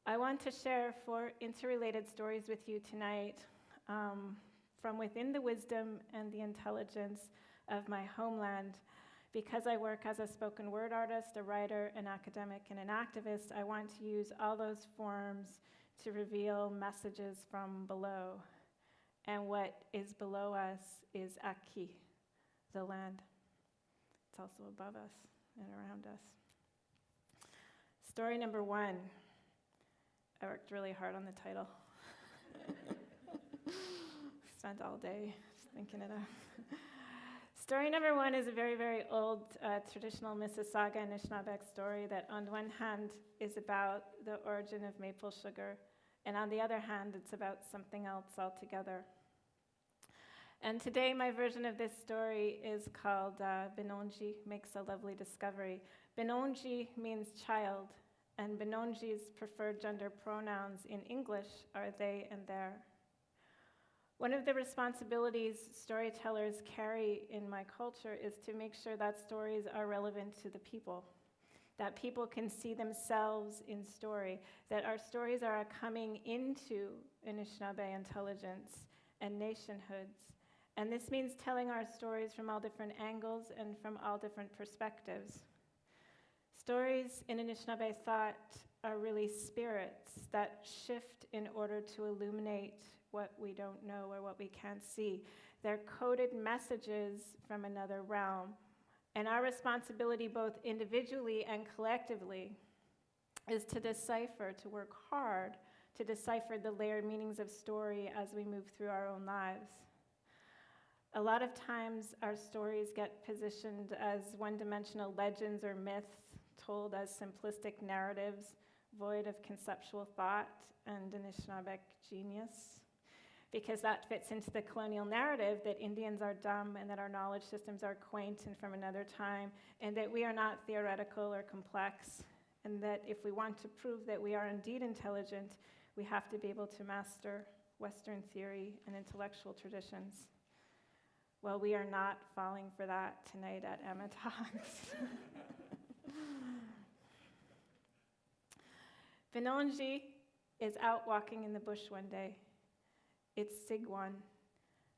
I want to share 4 interrelated stories with you tonight from within the wisdom and the intelligence of my homeland. Because I work as a spoken word artist, a writer, an academic, and an activist, I want to use all those forms to reveal messages from below. And what is below us is Aki, the land. It's also above us and around us. Story number 1. I worked really hard on the title. Spent all day just thinking it up. Story number 1 is a very, very old traditional Mississauga and Anishinaabe story that on one hand is about the origin of maple sugar, and on the other hand, it's about something else altogether. And today, my version of this story is called Binonji Makes a Lovely Discovery. Binonji means child, and Binonji's preferred gender pronouns in English are they and their. One of the responsibilities storytellers carry in my culture is to make sure that stories are relevant to the people, that people can see themselves in story, that our stories are coming into Anishinaabe intelligence and nationhoods. And this means telling our stories from all different angles and from all different perspectives. Stories in Anishinaabe thought are really spirits that shift in order to illuminate what we don't know or what we can't see. They're coded messages from another realm. And our responsibility, both individually and collectively, is to decipher, to work hard to decipher the layered meanings of story as we move through our own lives. A lot of times our stories get positioned as one-dimensional legends or myths told as simplistic narratives, void of conceptual thought and Anishinaabe genius, because that fits into the colonial narrative that Indians are dumb and that our knowledge systems are quaint and from another time, and that we are not theoretical or complex, and that if we want to prove that we are indeed intelligent, we have to be able to master Western theory, and intellectual traditions. Well, we are not falling for that tonight at Emma Talks. Benonji is out walking in the bush one day. It's Sigwan.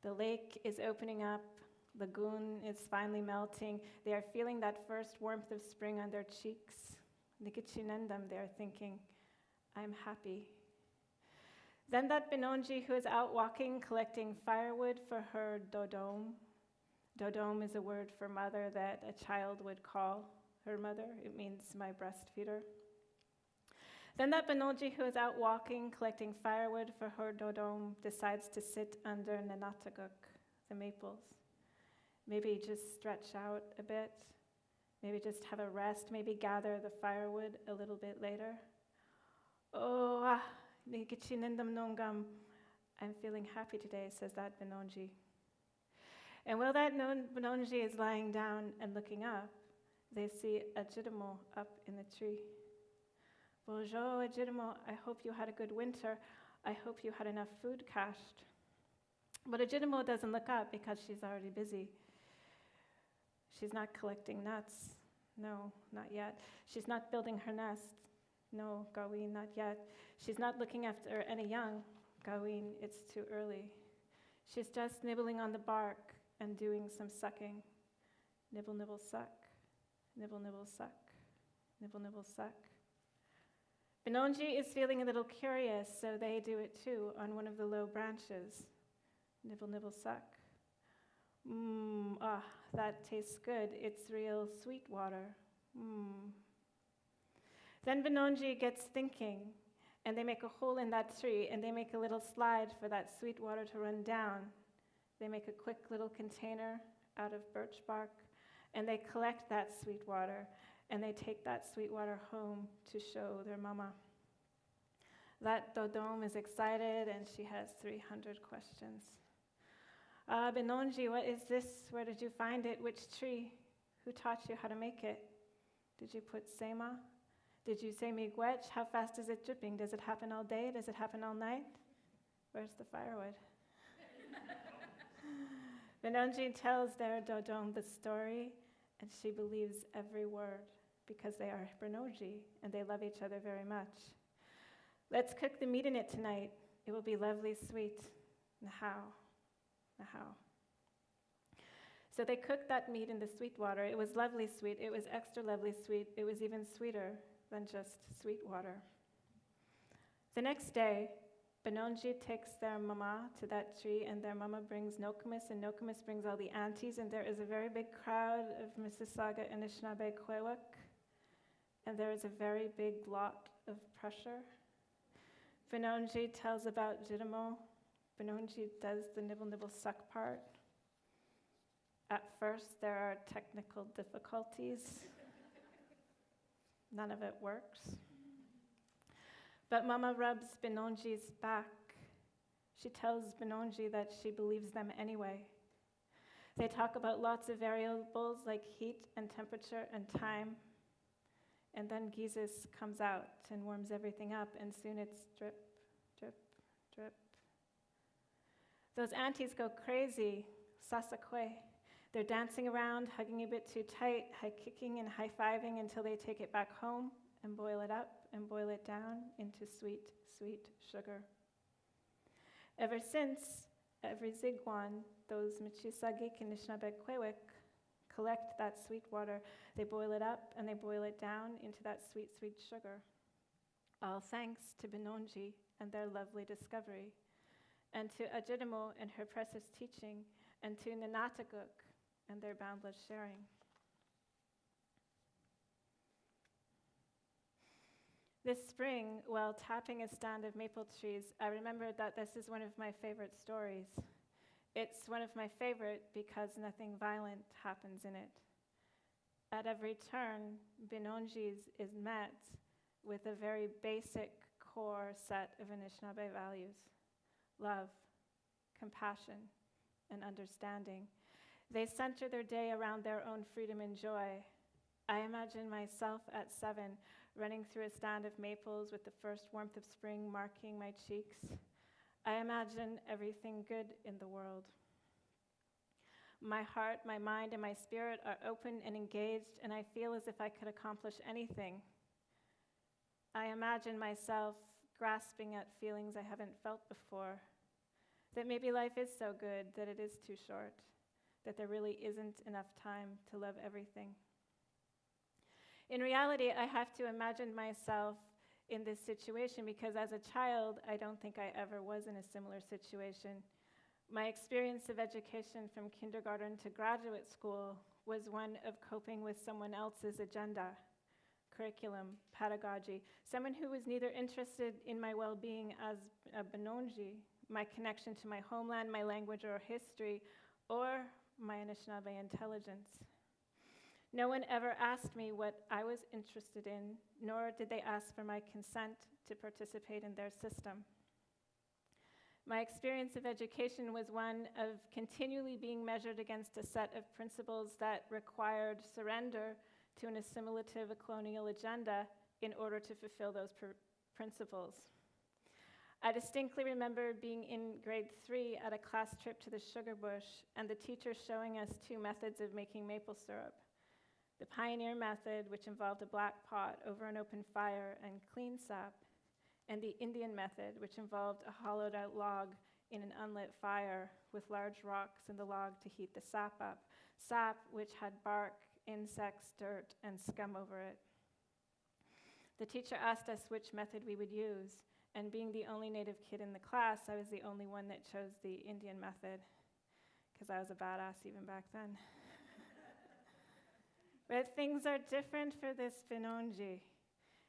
The lake is opening up. Lagoon is finally melting. They are feeling that first warmth of spring on their cheeks. Nikichinendam, they are thinking, I'm happy. Then that Benonji who is out walking, collecting firewood for her dodome. Dodome is a word for mother that a child would call her mother. It means my breastfeeder. Then that Benonji who is out walking, collecting firewood for her dodome, decides to sit under Nanataguk, the maples. Maybe just stretch out a bit. Maybe just have a rest. Maybe gather the firewood a little bit later. Oh, Nikichinendam nongam. I'm feeling happy today, says that Benonji. And while that Benonji is lying down and looking up, they see a Jidamo up in the tree. Bonjour, Jidamo. I hope you had a good winter. I hope you had enough food cached. But Jidamo doesn't look up because she's already busy. She's not collecting nuts. No, not yet. She's not building her nest. No, Gaween, not yet. She's not looking after any young. Gaween, it's too early. She's just nibbling on the bark and doing some sucking. Nibble, nibble, suck. Nibble, nibble, suck. Nibble, nibble, suck. Benonji is feeling a little curious, so they do it too on one of the low branches. Nibble, nibble, suck. That tastes good. It's real sweet water. Then Benonji gets thinking, and they make a hole in that tree, and they make a little slide for that sweet water to run down. They make a quick little container out of birch bark, and they collect that sweet water, and they take that sweet water home to show their mama. That Dodome is excited, and she has 300 questions. Benonji, what is this? Where did you find it? Which tree? Who taught you how to make it? Did you put sema? Did you say miigwech? How fast is it dripping? Does it happen all day? Does it happen all night? Where's the firewood? Benonji tells their Dodome the story, and she believes every word because they are Benonji and they love each other very much. Let's cook the meat in it tonight. It will be lovely sweet. Nahau. Nahau. So they cooked that meat in the sweet water. It was lovely sweet. It was extra lovely sweet. It was even sweeter than just sweet water. The next day, Benonji takes their mama to that tree, and their mama brings Nokomis, and Nokomis brings all the aunties, and there is a very big crowd of Mississauga and Anishinaabe Kwewak, and there is a very big lot of pressure. Benonji tells about Jidamo. Benonji does the nibble nibble suck part. At first, there are technical difficulties. None of it works. But Mama rubs Benonji's back. She tells Benonji that she believes them anyway. They talk about lots of variables like heat and temperature and time. And then Jesus comes out and warms everything up, and soon it's drip, drip, drip. Those aunties go crazy, sasakwe. They're dancing around, hugging a bit too tight, high-kicking and high-fiving until they take it back home and boil it up and boil it down into sweet, sweet sugar. Ever since, every Zigwan, those Michisagik and Anishinaabe Kwewik collect that sweet water. They boil it up and they boil it down into that sweet, sweet sugar. All thanks to Benonji and their lovely discovery, and to Ajidamo and her precious teaching, and to Nanataguk and their boundless sharing. This spring, while tapping a stand of maple trees, I remembered that this is one of my favorite stories. It's one of my favorite because nothing violent happens in it. At every turn, Benonji's is met with a very basic core set of Anishinaabe values: love, compassion, and understanding. They center their day around their own freedom and joy. I imagine myself at 7 running through a stand of maples with the first warmth of spring marking my cheeks. I imagine everything good in the world. My heart, my mind, and my spirit are open and engaged, and I feel as if I could accomplish anything. I imagine myself grasping at feelings I haven't felt before, that maybe life is so good that it is too short, that there really isn't enough time to love everything. In reality, I have to imagine myself in this situation because as a child, I don't think I ever was in a similar situation. My experience of education from kindergarten to graduate school was one of coping with someone else's agenda, curriculum, pedagogy, someone who was neither interested in my well-being as a Benonji, my connection to my homeland, my language or history, or my Anishinaabe intelligence. No one ever asked me what I was interested in, nor did they ask for my consent to participate in their system. My experience of education was one of continually being measured against a set of principles that required surrender to an assimilative colonial agenda in order to fulfill those principles. I distinctly remember being in grade 3 at a class trip to the sugar bush and the teacher showing us 2 methods of making maple syrup. The pioneer method, which involved a black pot over an open fire and clean sap, and the Indian method, which involved a hollowed out log in an unlit fire with large rocks in the log to heat the sap up, sap which had bark, insects, dirt, and scum over it. The teacher asked us which method we would use, and being the only Native kid in the class, I was the only one that chose the Indian method, because I was a badass even back then. But things are different for this Benonji.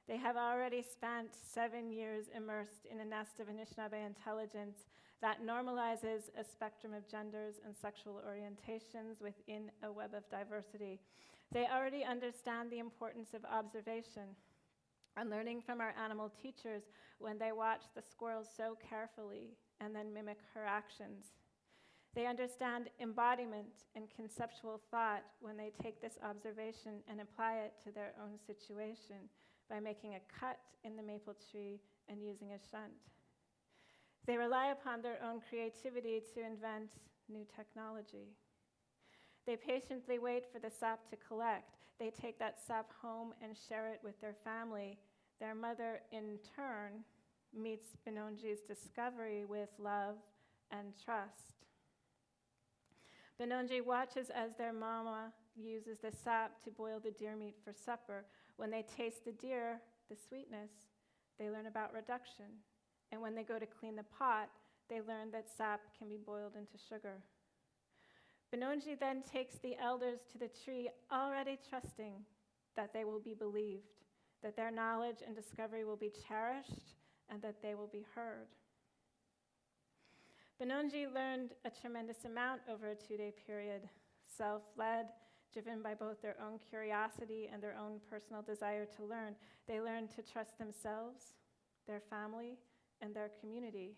They have already spent 7 years immersed in a nest of Anishinaabe intelligence that normalizes a spectrum of genders and sexual orientations within a web of diversity. They already understand the importance of observation and learning from our animal teachers when they watch the squirrel so carefully and then mimic her actions. They understand embodiment and conceptual thought when they take this observation and apply it to their own situation by making a cut in the maple tree and using a shunt. They rely upon their own creativity to invent new technology. They patiently wait for the sap to collect. They take that sap home and share it with their family. Their mother, in turn, meets Benonji's discovery with love and trust. Benonji watches as their mama uses the sap to boil the deer meat for supper. When they taste the deer, the sweetness, they learn about reduction. And when they go to clean the pot, they learn that sap can be boiled into sugar. Benonji then takes the elders to the tree, already trusting that they will be believed, that their knowledge and discovery will be cherished, and that they will be heard. Benonji learned a tremendous amount over a 2-day period, self-led, driven by both their own curiosity and their own personal desire to learn. They learned to trust themselves, their family, and their community.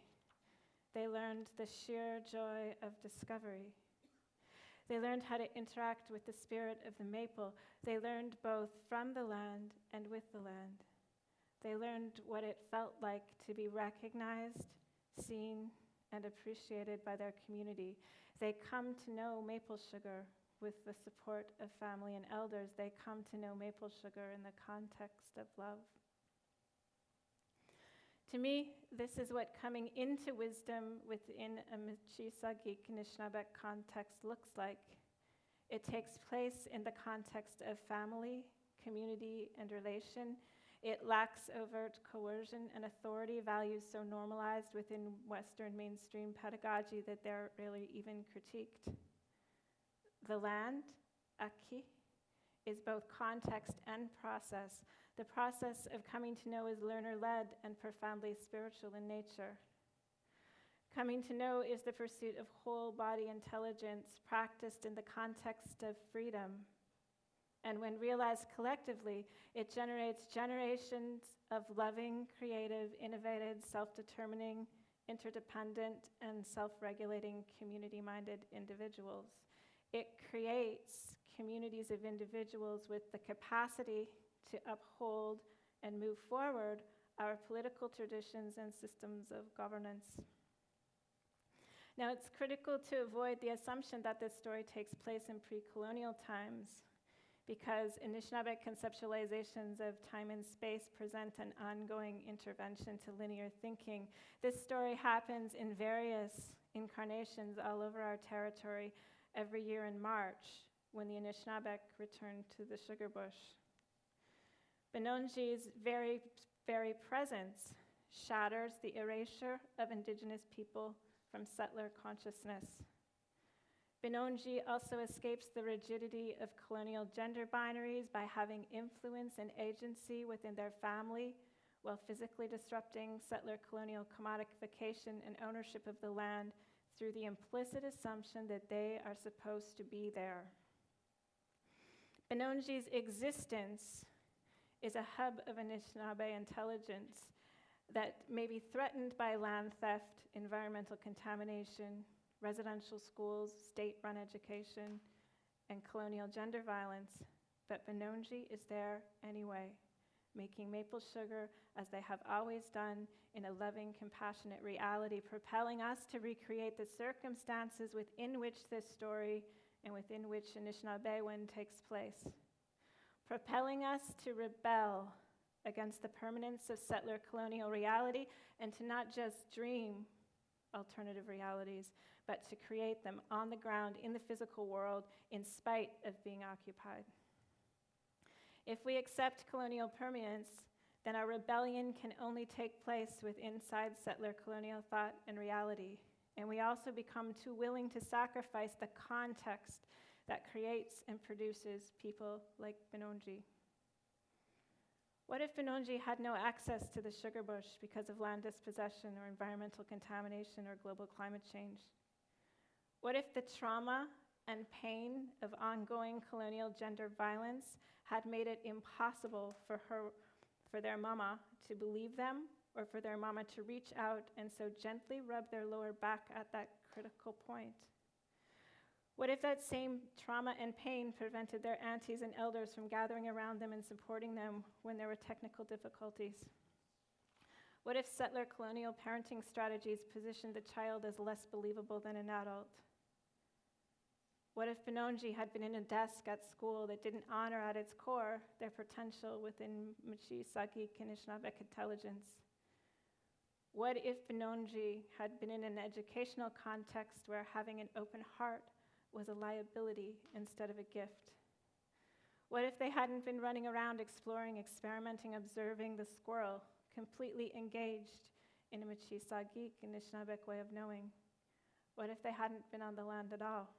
They learned the sheer joy of discovery. They learned how to interact with the spirit of the maple. They learned both from the land and with the land. They learned what it felt like to be recognized, seen, and appreciated by their community. They come to know maple sugar with the support of family and elders. They come to know maple sugar in the context of love. To me, this is what coming into wisdom within a Michisagik Anishinaabe context looks like. It takes place in the context of family, community, and relation. It lacks overt coercion and authority values so normalized within Western mainstream pedagogy that they're rarely even critiqued. The land, Aki, is both context and process. The process of coming to know is learner-led and profoundly spiritual in nature. Coming to know is the pursuit of whole-body intelligence practiced in the context of freedom. And when realized collectively, it generates generations of loving, creative, innovative, self-determining, interdependent, and self-regulating community-minded individuals. It creates communities of individuals with the capacity to uphold and move forward our political traditions and systems of governance. Now, it's critical to avoid the assumption that this story takes place in pre-colonial times, because Anishinaabe conceptualizations of time and space present an ongoing intervention to linear thinking. This story happens in various incarnations all over our territory every year in March, when the Anishinaabe return to the sugar bush. Benonji's very, very presence shatters the erasure of Indigenous people from settler consciousness. Benonji also escapes the rigidity of colonial gender binaries by having influence and agency within their family, while physically disrupting settler colonial commodification and ownership of the land through the implicit assumption that they are supposed to be there. Benonji's existence is a hub of Anishinaabe intelligence that may be threatened by land theft, environmental contamination, residential schools, state-run education, and colonial gender violence, but Benonji is there anyway, making maple sugar as they have always done in a loving, compassionate reality, propelling us to recreate the circumstances within which this story and within which Anishinaabe takes place, propelling us to rebel against the permanence of settler colonial reality and to not just dream alternative realities, but to create them on the ground in the physical world in spite of being occupied. If we accept colonial permanence, then our rebellion can only take place with inside settler colonial thought and reality. And we also become too willing to sacrifice the context that creates and produces people like Benonji. What if Benonji had no access to the sugar bush because of land dispossession or environmental contamination or global climate change? What if the trauma and pain of ongoing colonial gender violence had made it impossible for their mama to believe them, or for their mama to reach out and so gently rub their lower back at that critical point? What if that same trauma and pain prevented their aunties and elders from gathering around them and supporting them when there were technical difficulties? What if settler colonial parenting strategies positioned the child as less believable than an adult? What if Benonji had been in a desk at school that didn't honor at its core their potential within Michi, Sagi, Anishinaabe intelligence? What if Benonji had been in an educational context where having an open heart was a liability instead of a gift? What if they hadn't been running around exploring, experimenting, observing the squirrel, completely engaged in a Michi, Sagi, Anishinaabe way of knowing? What if they hadn't been on the land at all?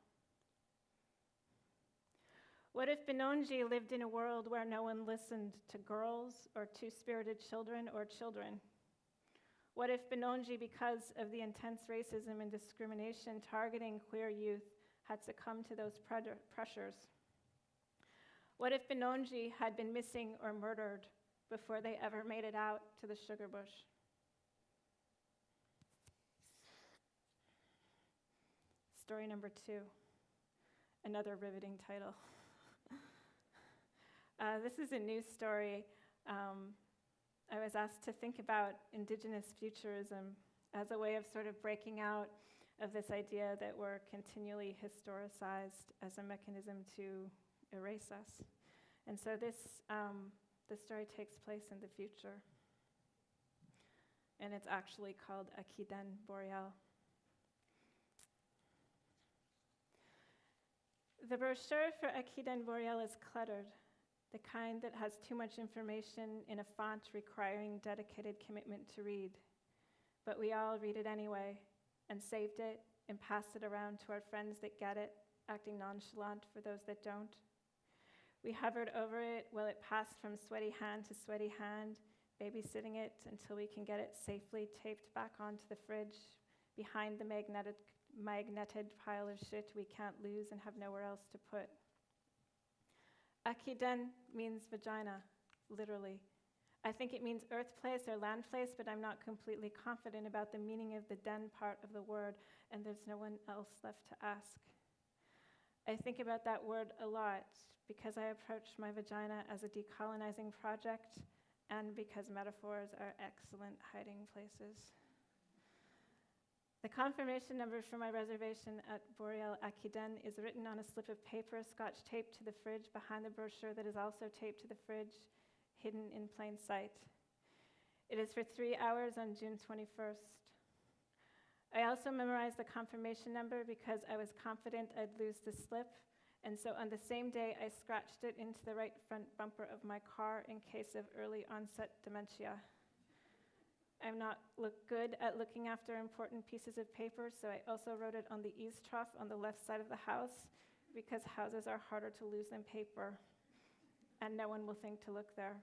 What if Benonji lived in a world where no one listened to girls or two-spirited children or children? What if Benonji, because of the intense racism and discrimination targeting queer youth, had succumbed to those pressures? What if Benonji had been missing or murdered before they ever made it out to the sugar bush? Story number 2, another riveting title. This is a news story. I was asked to think about Indigenous futurism as a way of sort of breaking out of this idea that we're continually historicized as a mechanism to erase us. And so this story takes place in the future. And it's actually called Akiden Boreal. The brochure for Akiden Boreal is cluttered, the kind that has too much information in a font requiring dedicated commitment to read. But we all read it anyway, and saved it, and passed it around to our friends that get it, acting nonchalant for those that don't. We hovered over it while it passed from sweaty hand to sweaty hand, babysitting it until we can get it safely taped back onto the fridge, behind the magneted pile of shit we can't lose and have nowhere else to put. Akiden means vagina, literally. I think it means earth place or land place, but I'm not completely confident about the meaning of the den part of the word, and there's no one else left to ask. I think about that word a lot because I approach my vagina as a decolonizing project and because metaphors are excellent hiding places. The confirmation number for my reservation at Boreal Akiden is written on a slip of paper, scotch taped to the fridge behind the brochure that is also taped to the fridge, hidden in plain sight. It is for 3 hours on June 21st. I also memorized the confirmation number because I was confident I'd lose the slip, and so on the same day I scratched it into the right front bumper of my car in case of early onset dementia. I'm not good at looking after important pieces of paper, so I also wrote it on the eaves trough on the left side of the house because houses are harder to lose than paper, and no one will think to look there.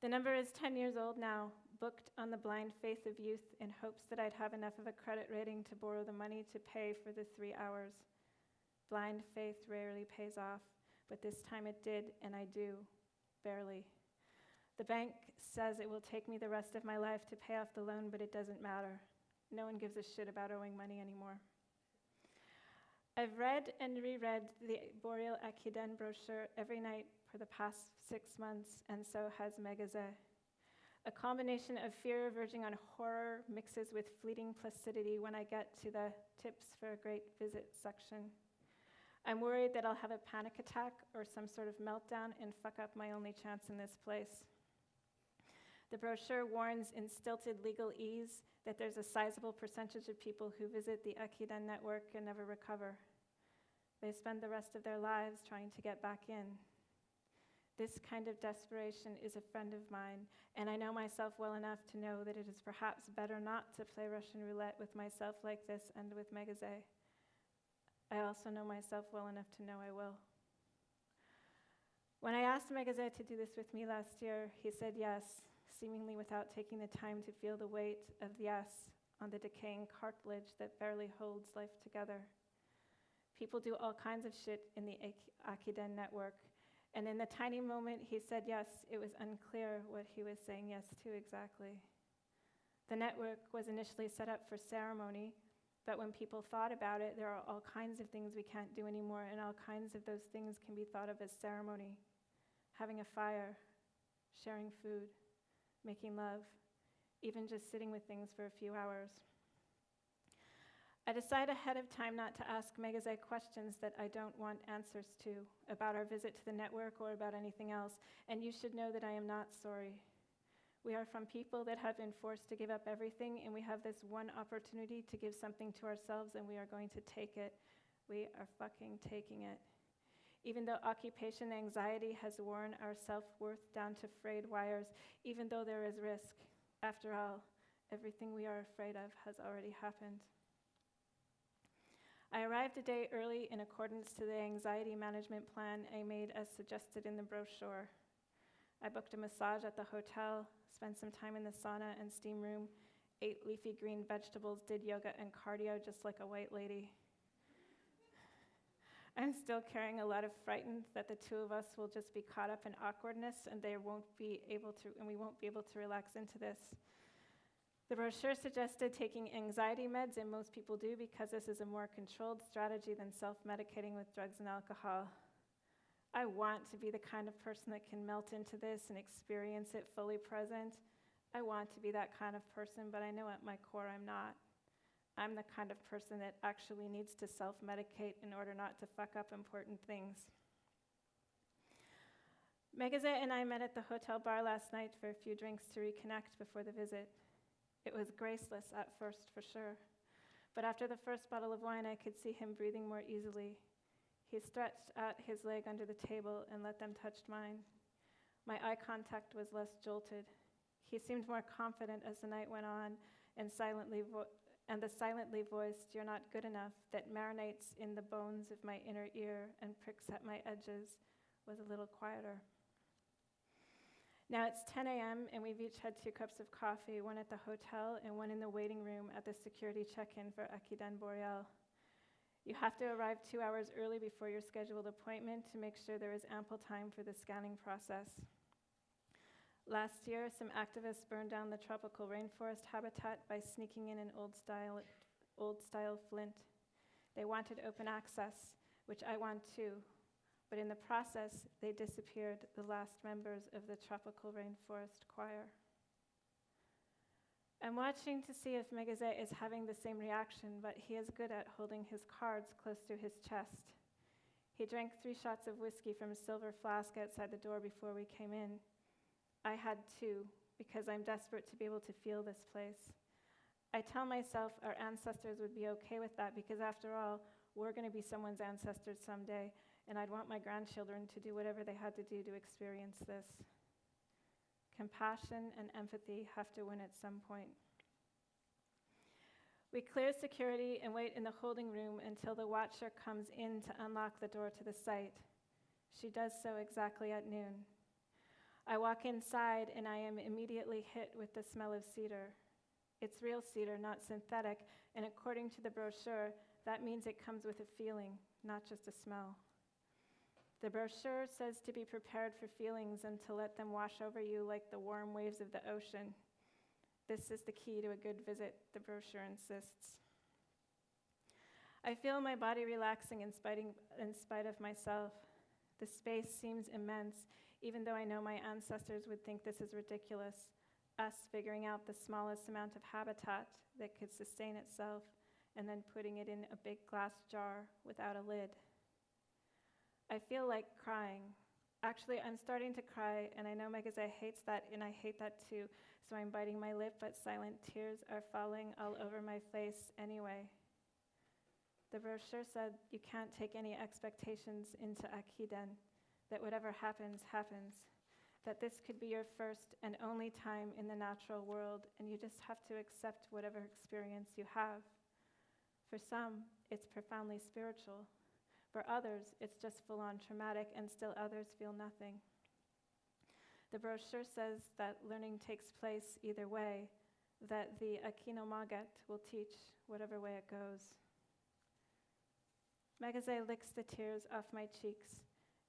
The number is 10 years old now, booked on the blind faith of youth in hopes that I'd have enough of a credit rating to borrow the money to pay for the 3 hours. Blind faith rarely pays off, but this time it did, and I do, barely. The bank says it will take me the rest of my life to pay off the loan, but it doesn't matter. No one gives a shit about owing money anymore. I've read and reread the Boreal Akiden brochure every night for the past 6 months, and so has Megazé. A combination of fear verging on horror mixes with fleeting placidity when I get to the tips for a great visit section. I'm worried that I'll have a panic attack or some sort of meltdown and fuck up my only chance in this place. The brochure warns in stilted legalese that there's a sizable percentage of people who visit the Akiden network and never recover. They spend the rest of their lives trying to get back in. This kind of desperation is a friend of mine, and I know myself well enough to know that it is perhaps better not to play Russian roulette with myself like this and with Megazé. I also know myself well enough to know I will. When I asked Megazé to do this with me last year, he said yes, seemingly without taking the time to feel the weight of the yes on the decaying cartilage that barely holds life together. People do all kinds of shit in the Akiden network, and in the tiny moment he said yes, it was unclear what he was saying yes to exactly. The network was initially set up for ceremony, but when people thought about it, there are all kinds of things we can't do anymore, and all kinds of those things can be thought of as ceremony. Having a fire, sharing food, making love, even just sitting with things for a few hours. I decide ahead of time not to ask Megazé questions that I don't want answers to about our visit to the network or about anything else, and you should know that I am not sorry. We are from people that have been forced to give up everything, and we have this one opportunity to give something to ourselves, and we are going to take it. We are fucking taking it. Even though occupation anxiety has worn our self-worth down to frayed wires, even though there is risk, after all, everything we are afraid of has already happened. I arrived a day early in accordance to the anxiety management plan I made as suggested in the brochure. I booked a massage at the hotel, spent some time in the sauna and steam room, ate leafy green vegetables, did yoga and cardio just like a white lady. I'm still carrying a lot of frightened that the two of us will just be caught up in awkwardness and we won't be able to relax into this. The brochure suggested taking anxiety meds, and most people do because this is a more controlled strategy than self-medicating with drugs and alcohol. I want to be the kind of person that can melt into this and experience it fully present. I want to be that kind of person, but I know at my core I'm not. I'm the kind of person that actually needs to self-medicate in order not to fuck up important things. Megazé and I met at the hotel bar last night for a few drinks to reconnect before the visit. It was graceless at first, for sure. But after the first bottle of wine, I could see him breathing more easily. He stretched out his leg under the table and let them touch mine. My eye contact was less jolted. He seemed more confident as the night went on, and the silently voiced, "You're not good enough," that marinates in the bones of my inner ear and pricks at my edges, was a little quieter. Now it's 10 a.m. and we've each had 2 cups of coffee, one at the hotel and one in the waiting room at the security check-in for Akiden Boreal. You have to arrive 2 hours early before your scheduled appointment to make sure there is ample time for the scanning process. Last year, some activists burned down the tropical rainforest habitat by sneaking in an old-style flint. They wanted open access, which I want too, but in the process, they disappeared the last members of the tropical rainforest choir. I'm watching to see if Megazé is having the same reaction, but he is good at holding his cards close to his chest. He drank 3 shots of whiskey from a silver flask outside the door before we came in. I had 2, because I'm desperate to be able to feel this place. I tell myself our ancestors would be okay with that, because after all, we're going to be someone's ancestors someday, and I'd want my grandchildren to do whatever they had to do to experience this. Compassion and empathy have to win at some point. We clear security and wait in the holding room until the watcher comes in to unlock the door to the site. She does so exactly at noon. I walk inside and I am immediately hit with the smell of cedar. It's real cedar, not synthetic, and according to the brochure, that means it comes with a feeling, not just a smell. The brochure says to be prepared for feelings and to let them wash over you like the warm waves of the ocean. This is the key to a good visit, the brochure insists. I feel my body relaxing in spite of myself. The space seems immense, even though I know my ancestors would think this is ridiculous, us figuring out the smallest amount of habitat that could sustain itself and then putting it in a big glass jar without a lid. I feel like crying. Actually, I'm starting to cry, and I know Megazé hates that, and I hate that too, so I'm biting my lip, but silent tears are falling all over my face anyway. The brochure said you can't take any expectations into Akiden, that whatever happens, happens, that this could be your first and only time in the natural world, and you just have to accept whatever experience you have. For some, it's profoundly spiritual. For others, it's just full-on traumatic, and still others feel nothing. The brochure says that learning takes place either way, that the Akino Maget will teach whatever way it goes. Megazé licks the tears off my cheeks,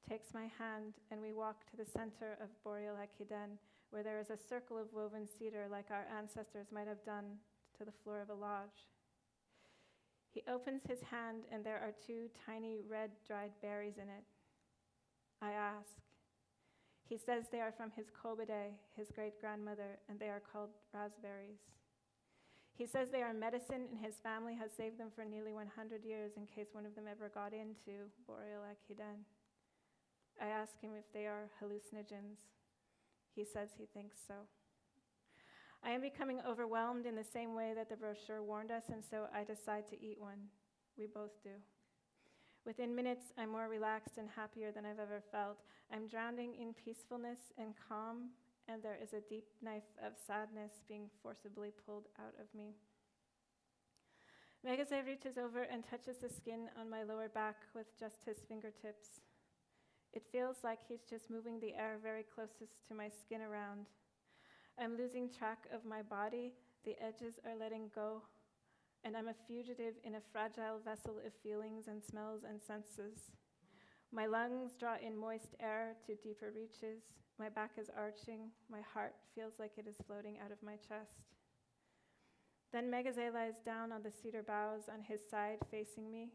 takes my hand, and we walk to the center of Boreal Akiden, where there is a circle of woven cedar like our ancestors might have done to the floor of a lodge. He opens his hand, and there are 2 tiny red dried berries in it. I ask. He says they are from his Kobede, his great-grandmother, and they are called raspberries. He says they are medicine, and his family has saved them for nearly 100 years in case one of them ever got into Boreal Akiden. I ask him if they are hallucinogens. He says he thinks so. I am becoming overwhelmed in the same way that the brochure warned us, and so I decide to eat one. We both do. Within minutes, I'm more relaxed and happier than I've ever felt. I'm drowning in peacefulness and calm, and there is a deep knife of sadness being forcibly pulled out of me. Megazé reaches over and touches the skin on my lower back with just his fingertips. It feels like he's just moving the air very closest to my skin around. I'm losing track of my body, the edges are letting go, and I'm a fugitive in a fragile vessel of feelings and smells and senses. My lungs draw in moist air to deeper reaches, my back is arching, my heart feels like it is floating out of my chest. Then Megazé lies down on the cedar boughs on his side facing me.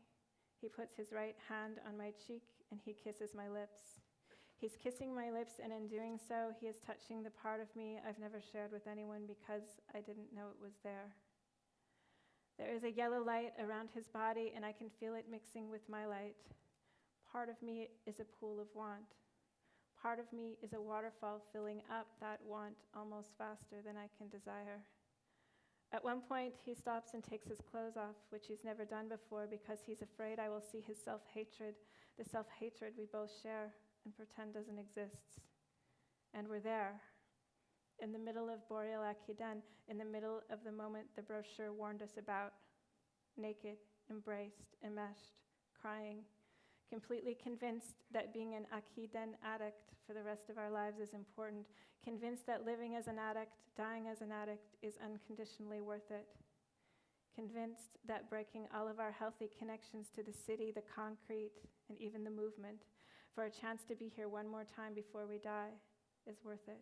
He puts his right hand on my cheek and he kisses my lips. He's kissing my lips, and in doing so, he is touching the part of me I've never shared with anyone because I didn't know it was there. There is a yellow light around his body, and I can feel it mixing with my light. Part of me is a pool of want. Part of me is a waterfall filling up that want almost faster than I can desire. At one point, he stops and takes his clothes off, which he's never done before because he's afraid I will see his self-hatred, the self-hatred we both share and pretend doesn't exist. And we're there, in the middle of Boreal Akiden, in the middle of the moment the brochure warned us about, naked, embraced, enmeshed, crying, completely convinced that being an Akiden addict for the rest of our lives is important, convinced that living as an addict, dying as an addict is unconditionally worth it, convinced that breaking all of our healthy connections to the city, the concrete, and even the movement, for a chance to be here one more time before we die is worth it,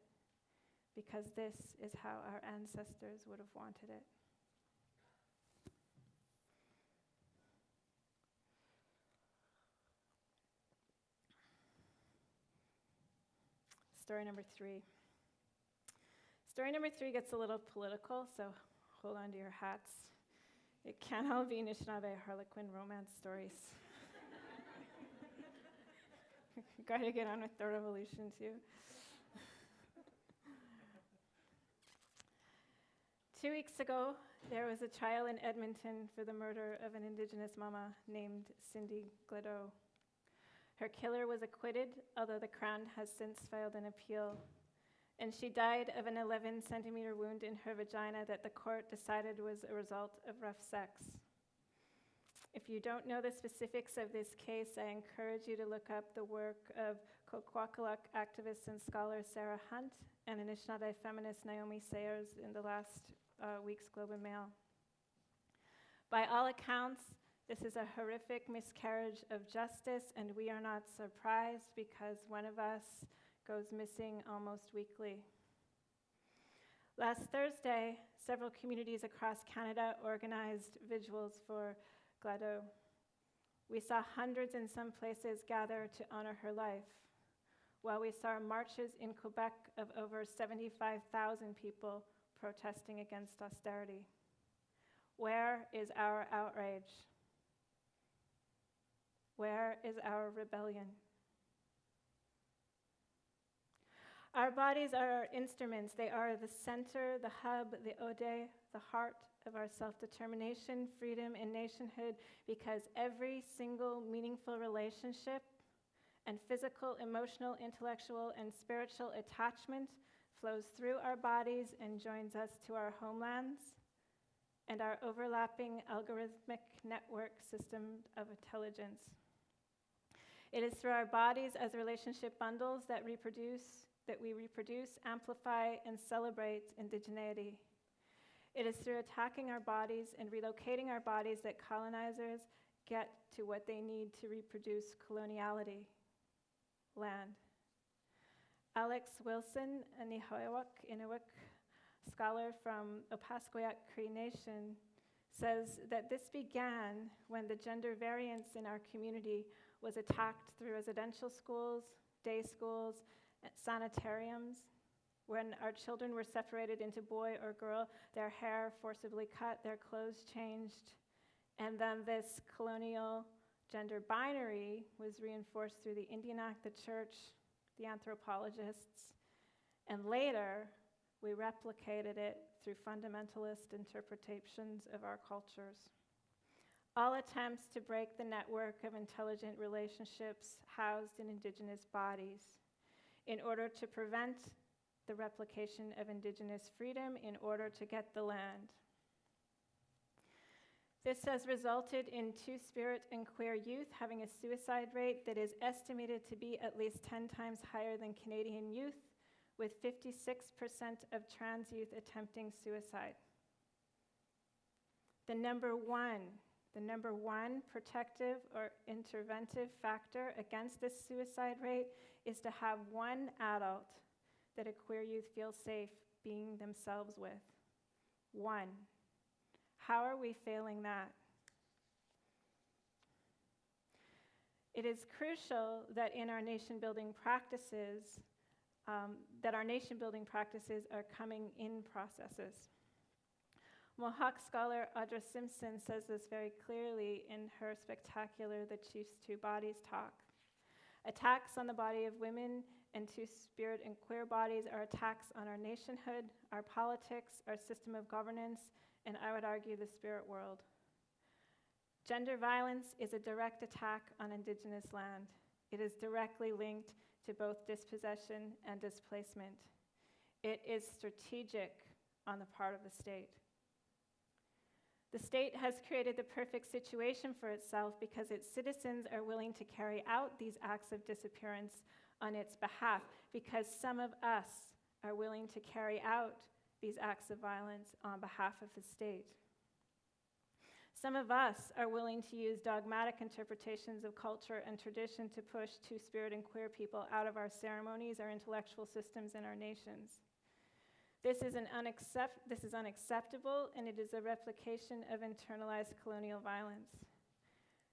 because this is how our ancestors would have wanted it. Story number 3. Story number 3 gets a little political, so hold on to your hats. It can't all be Anishinaabe Harlequin romance stories. Gotta get on with the revolution too. 2 weeks ago, there was a trial in Edmonton for the murder of an Indigenous mama named Cindy Gleadow. Her killer was acquitted, although the Crown has since filed an appeal. And she died of an 11-centimeter wound in her vagina that the court decided was a result of rough sex. If you don't know the specifics of this case, I encourage you to look up the work of Kwakwaka'wakw activist and scholar Sarah Hunt and Anishinaabe feminist Naomi Sayers in the last week's Globe and Mail. By all accounts, this is a horrific miscarriage of justice, and we are not surprised because one of us goes missing almost weekly. Last Thursday, several communities across Canada organized vigils for Gleadow. We saw hundreds in some places gather to honor her life, while we saw marches in Quebec of over 75,000 people protesting against austerity. Where is our outrage? Where is our rebellion? Our bodies are our instruments. They are the center, the hub, the ode, the heart of our self-determination, freedom, and nationhood, because every single meaningful relationship and physical, emotional, intellectual, and spiritual attachment flows through our bodies and joins us to our homelands and our overlapping algorithmic network system of intelligence. It is through our bodies as relationship bundles that we reproduce, amplify, and celebrate indigeneity. It is through attacking our bodies and relocating our bodies that colonizers get to what they need to reproduce coloniality, land. Alex Wilson, a Nihoyawak scholar from Opaskwayak Cree Nation, says that this began when the gender variance in our community was attacked through residential schools, day schools, sanitariums. When our children were separated into boy or girl, their hair forcibly cut, their clothes changed, and then this colonial gender binary was reinforced through the Indian Act, the church, the anthropologists, and later we replicated it through fundamentalist interpretations of our cultures. All attempts to break the network of intelligent relationships housed in Indigenous bodies in order to prevent the replication of Indigenous freedom in order to get the land. This has resulted in Two-Spirit and queer youth having a suicide rate that is estimated to be at least 10 times higher than Canadian youth, with 56% of trans youth attempting suicide. The number one protective or interventive factor against this suicide rate is to have one adult that a queer youth feels safe being themselves with. One. How are we failing that? It is crucial that in our nation-building practices, are coming in processes. Mohawk scholar Audra Simpson says this very clearly in her spectacular The Chief's Two Bodies talk. Attacks on the body of women and Two-Spirit and queer bodies are attacks on our nationhood, our politics, our system of governance, and I would argue the spirit world. Gender violence is a direct attack on Indigenous land. It is directly linked to both dispossession and displacement. It is strategic on the part of the state. The state has created the perfect situation for itself because its citizens are willing to carry out these acts of disappearance on its behalf, because some of us are willing to carry out these acts of violence on behalf of the state. Some of us are willing to use dogmatic interpretations of culture and tradition to push Two-Spirit and queer people out of our ceremonies, our intellectual systems, and our nations. This is unacceptable, and it is a replication of internalized colonial violence.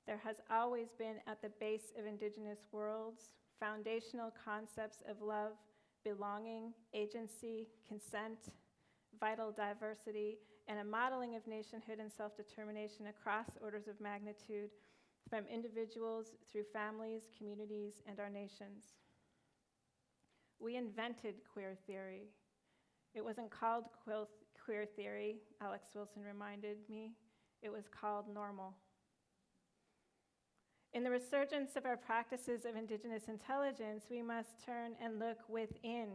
There has always been at the base of Indigenous worlds foundational concepts of love, belonging, agency, consent, vital diversity, and a modeling of nationhood and self-determination across orders of magnitude, from individuals through families, communities, and our nations. We invented queer theory. It wasn't called queer theory, Alex Wilson reminded me. It was called normal. In the resurgence of our practices of Indigenous intelligence, we must turn and look within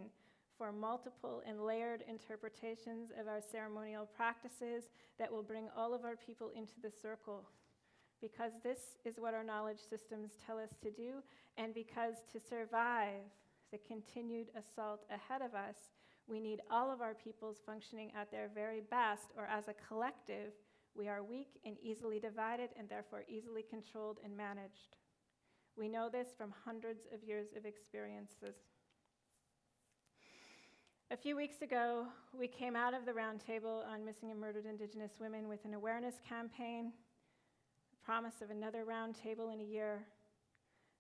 for multiple and layered interpretations of our ceremonial practices that will bring all of our people into the circle. Because this is what our knowledge systems tell us to do, and because to survive the continued assault ahead of us, we need all of our peoples functioning at their very best, or as a collective, we are weak and easily divided and therefore easily controlled and managed. We know this from hundreds of years of experiences. A few weeks ago, we came out of the roundtable on missing and murdered Indigenous women with an awareness campaign, the promise of another roundtable in a year,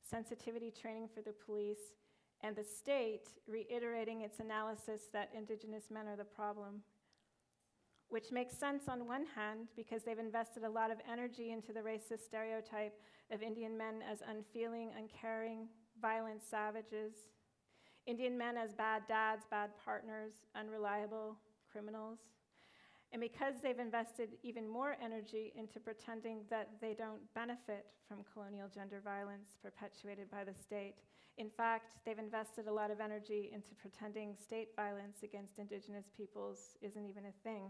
sensitivity training for the police, and the state reiterating its analysis that Indigenous men are the problem, which makes sense on one hand because they've invested a lot of energy into the racist stereotype of Indian men as unfeeling, uncaring, violent savages, Indian men as bad dads, bad partners, unreliable criminals, and because they've invested even more energy into pretending that they don't benefit from colonial gender violence perpetuated by the state. In fact, they've invested a lot of energy into pretending state violence against Indigenous peoples isn't even a thing.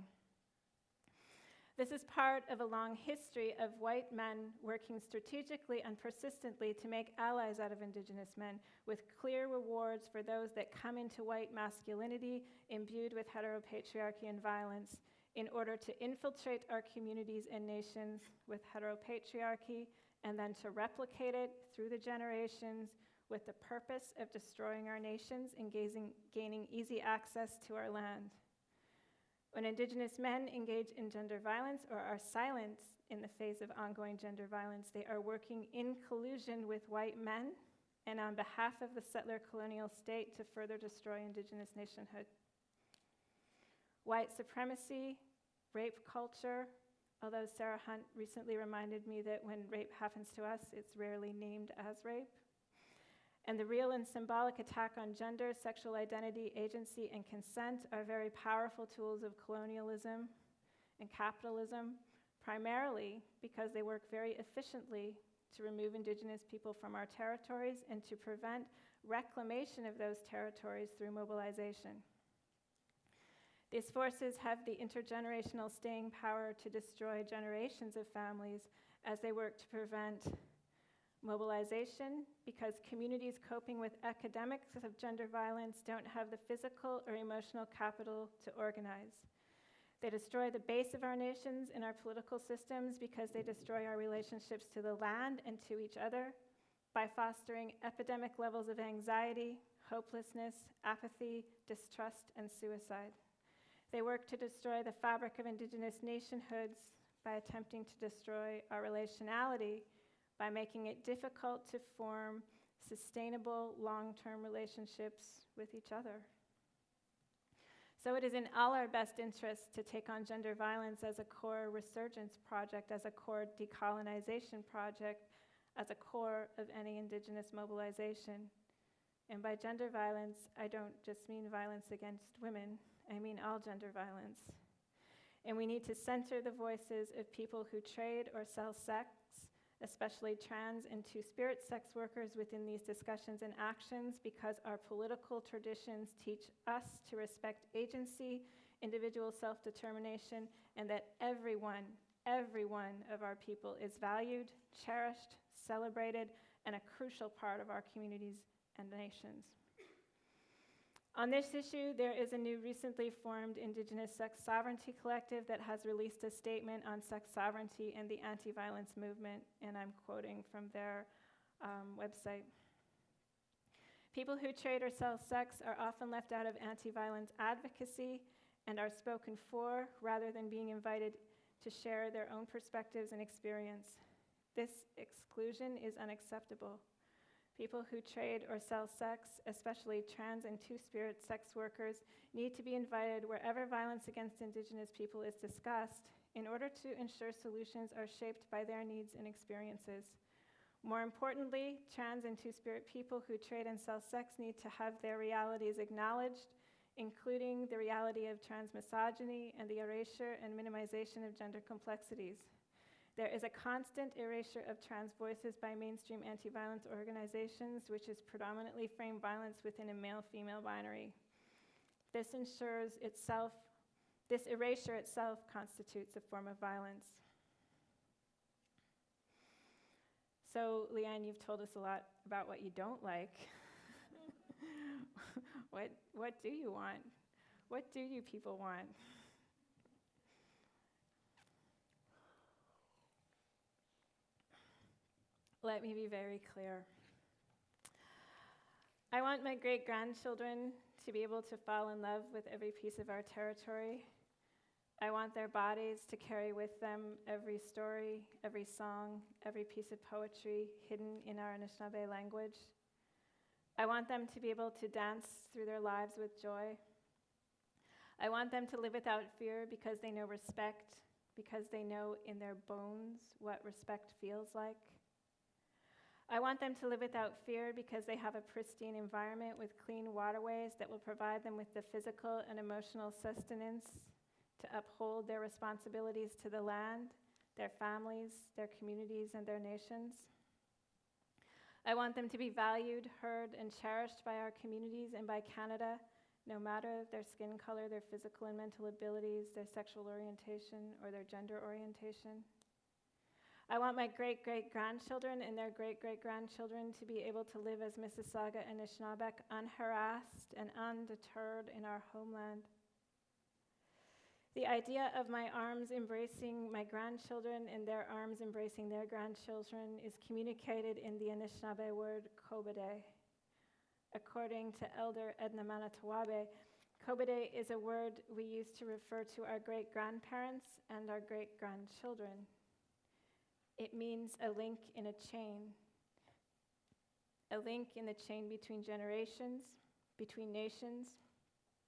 This is part of a long history of white men working strategically and persistently to make allies out of Indigenous men, with clear rewards for those that come into white masculinity imbued with heteropatriarchy and violence, in order to infiltrate our communities and nations with heteropatriarchy, and then to replicate it through the generations with the purpose of destroying our nations and gaining easy access to our land. When Indigenous men engage in gender violence or are silent in the face of ongoing gender violence, they are working in collusion with white men and on behalf of the settler colonial state to further destroy Indigenous nationhood. White supremacy, rape culture, although Sarah Hunt recently reminded me that when rape happens to us, it's rarely named as rape. And the real and symbolic attack on gender, sexual identity, agency, and consent are very powerful tools of colonialism and capitalism, primarily because they work very efficiently to remove Indigenous people from our territories and to prevent reclamation of those territories through mobilization. These forces have the intergenerational staying power to destroy generations of families as they work to prevent mobilization, because communities coping with epidemics of gender violence don't have the physical or emotional capital to organize. They destroy the base of our nations and our political systems because they destroy our relationships to the land and to each other by fostering epidemic levels of anxiety, hopelessness, apathy, distrust, and suicide. They work to destroy the fabric of Indigenous nationhoods by attempting to destroy our relationality, by making it difficult to form sustainable, long-term relationships with each other. So it is in all our best interests to take on gender violence as a core resurgence project, as a core decolonization project, as a core of any Indigenous mobilization. And by gender violence, I don't just mean violence against women, I mean all gender violence. And we need to center the voices of people who trade or sell sex, especially trans and two-spirit sex workers within these discussions and actions, because our political traditions teach us to respect agency, individual self-determination, and that every one of our people is valued, cherished, celebrated, and a crucial part of our communities and nations. On this issue, there is a new recently formed Indigenous Sex Sovereignty Collective that has released a statement on sex sovereignty and the anti-violence movement, and I'm quoting from their website. People who trade or sell sex are often left out of anti-violence advocacy and are spoken for rather than being invited to share their own perspectives and experience. This exclusion is unacceptable. People who trade or sell sex, especially trans and two-spirit sex workers, need to be invited wherever violence against Indigenous people is discussed in order to ensure solutions are shaped by their needs and experiences. More importantly, trans and two-spirit people who trade and sell sex need to have their realities acknowledged, including the reality of trans misogyny and the erasure and minimization of gender complexities. There is a constant erasure of trans voices by mainstream anti-violence organizations, which is predominantly frame violence within a male-female binary. This erasure itself constitutes a form of violence. So, Leanne, you've told us a lot about what you don't like. What do you want? What do you people want? Let me be very clear. I want my great-grandchildren to be able to fall in love with every piece of our territory. I want their bodies to carry with them every story, every song, every piece of poetry hidden in our Anishinaabe language. I want them to be able to dance through their lives with joy. I want them to live without fear because they know respect, because they know in their bones what respect feels like. I want them to live without fear because they have a pristine environment with clean waterways that will provide them with the physical and emotional sustenance to uphold their responsibilities to the land, their families, their communities, and their nations. I want them to be valued, heard, and cherished by our communities and by Canada, no matter their skin color, their physical and mental abilities, their sexual orientation, or their gender orientation. I want my great-great-grandchildren and their great-great-grandchildren to be able to live as Mississauga and Anishinaabeg unharassed and undeterred in our homeland. The idea of my arms embracing my grandchildren and their arms embracing their grandchildren is communicated in the Anishinaabe word kobede. According to Elder Edna Manitowabe, kobede is a word we use to refer to our great-grandparents and our great-grandchildren. It means a link in a chain between generations, between nations,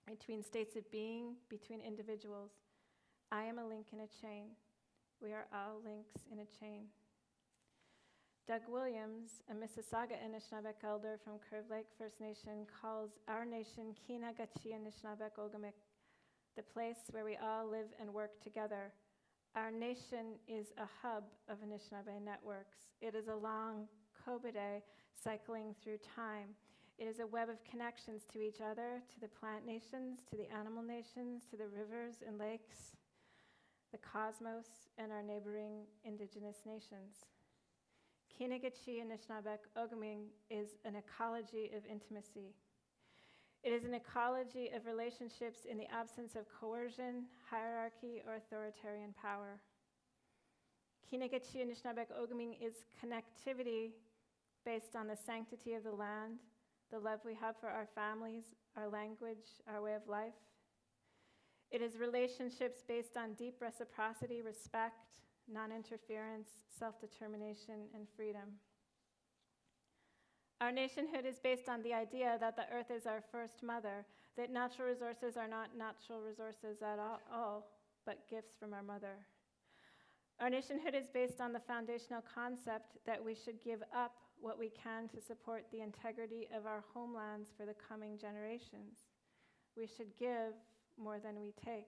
between states of being, between individuals. I am a link in a chain. We are all links in a chain. Doug Williams, a Mississauga Anishinaabe elder from Curve Lake First Nation, calls our nation Kina Gachi Anishinaabe Ogamik, the place where we all live and work together. Our nation is a hub of Anishinaabe networks. It is a long kobede cycling through time. It is a web of connections to each other, to the plant nations, to the animal nations, to the rivers and lakes, the cosmos, and our neighboring Indigenous nations. Kinagachi Anishinaabe Ogaming is an ecology of intimacy. It is an ecology of relationships in the absence of coercion, hierarchy, or authoritarian power. Kinagachi Anishinaabe Ogaming is connectivity based on the sanctity of the land, the love we have for our families, our language, our way of life. It is relationships based on deep reciprocity, respect, non-interference, self-determination, and freedom. Our nationhood is based on the idea that the earth is our first mother, that natural resources are not natural resources at all, but gifts from our mother. Our nationhood is based on the foundational concept that we should give up what we can to support the integrity of our homelands for the coming generations. We should give more than we take.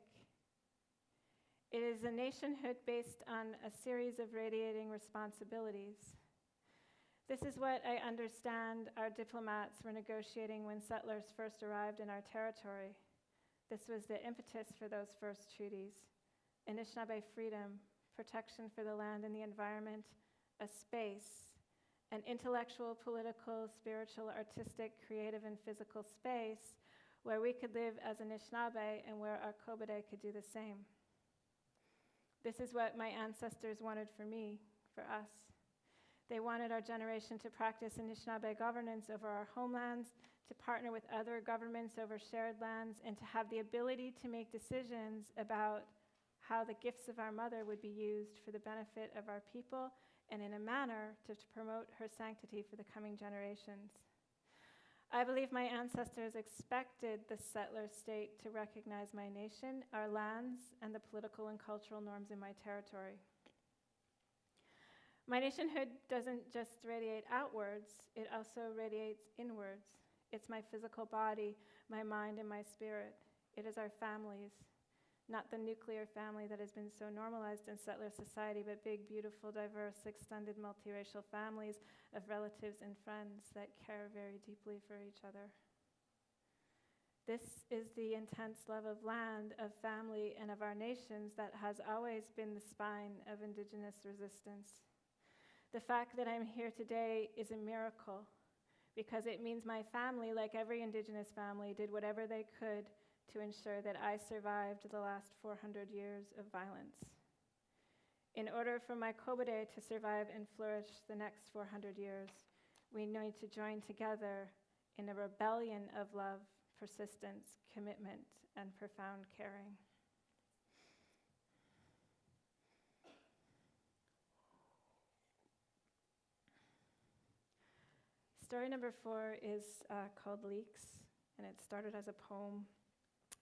It is a nationhood based on a series of radiating responsibilities. This is what I understand our diplomats were negotiating when settlers first arrived in our territory. This was the impetus for those first treaties. Anishinaabe freedom, protection for the land and the environment, a space, an intellectual, political, spiritual, artistic, creative, and physical space where we could live as Anishinaabe and where our kobede could do the same. This is what my ancestors wanted for me, for us. They wanted our generation to practice Anishinaabe governance over our homelands, to partner with other governments over shared lands, and to have the ability to make decisions about how the gifts of our mother would be used for the benefit of our people and in a manner to promote her sanctity for the coming generations. I believe my ancestors expected the settler state to recognize my nation, our lands, and the political and cultural norms in my territory. My nationhood doesn't just radiate outwards, it also radiates inwards. It's my physical body, my mind, and my spirit. It is our families, not the nuclear family that has been so normalized in settler society, but big, beautiful, diverse, extended, multiracial families of relatives and friends that care very deeply for each other. This is the intense love of land, of family, and of our nations that has always been the spine of Indigenous resistance. The fact that I'm here today is a miracle because it means my family, like every Indigenous family, did whatever they could to ensure that I survived the last 400 years of violence. In order for my Cobbett to survive and flourish the next 400 years, we need to join together in a rebellion of love, persistence, commitment, and profound caring. Story number 4 is called Leaks, and it started as a poem,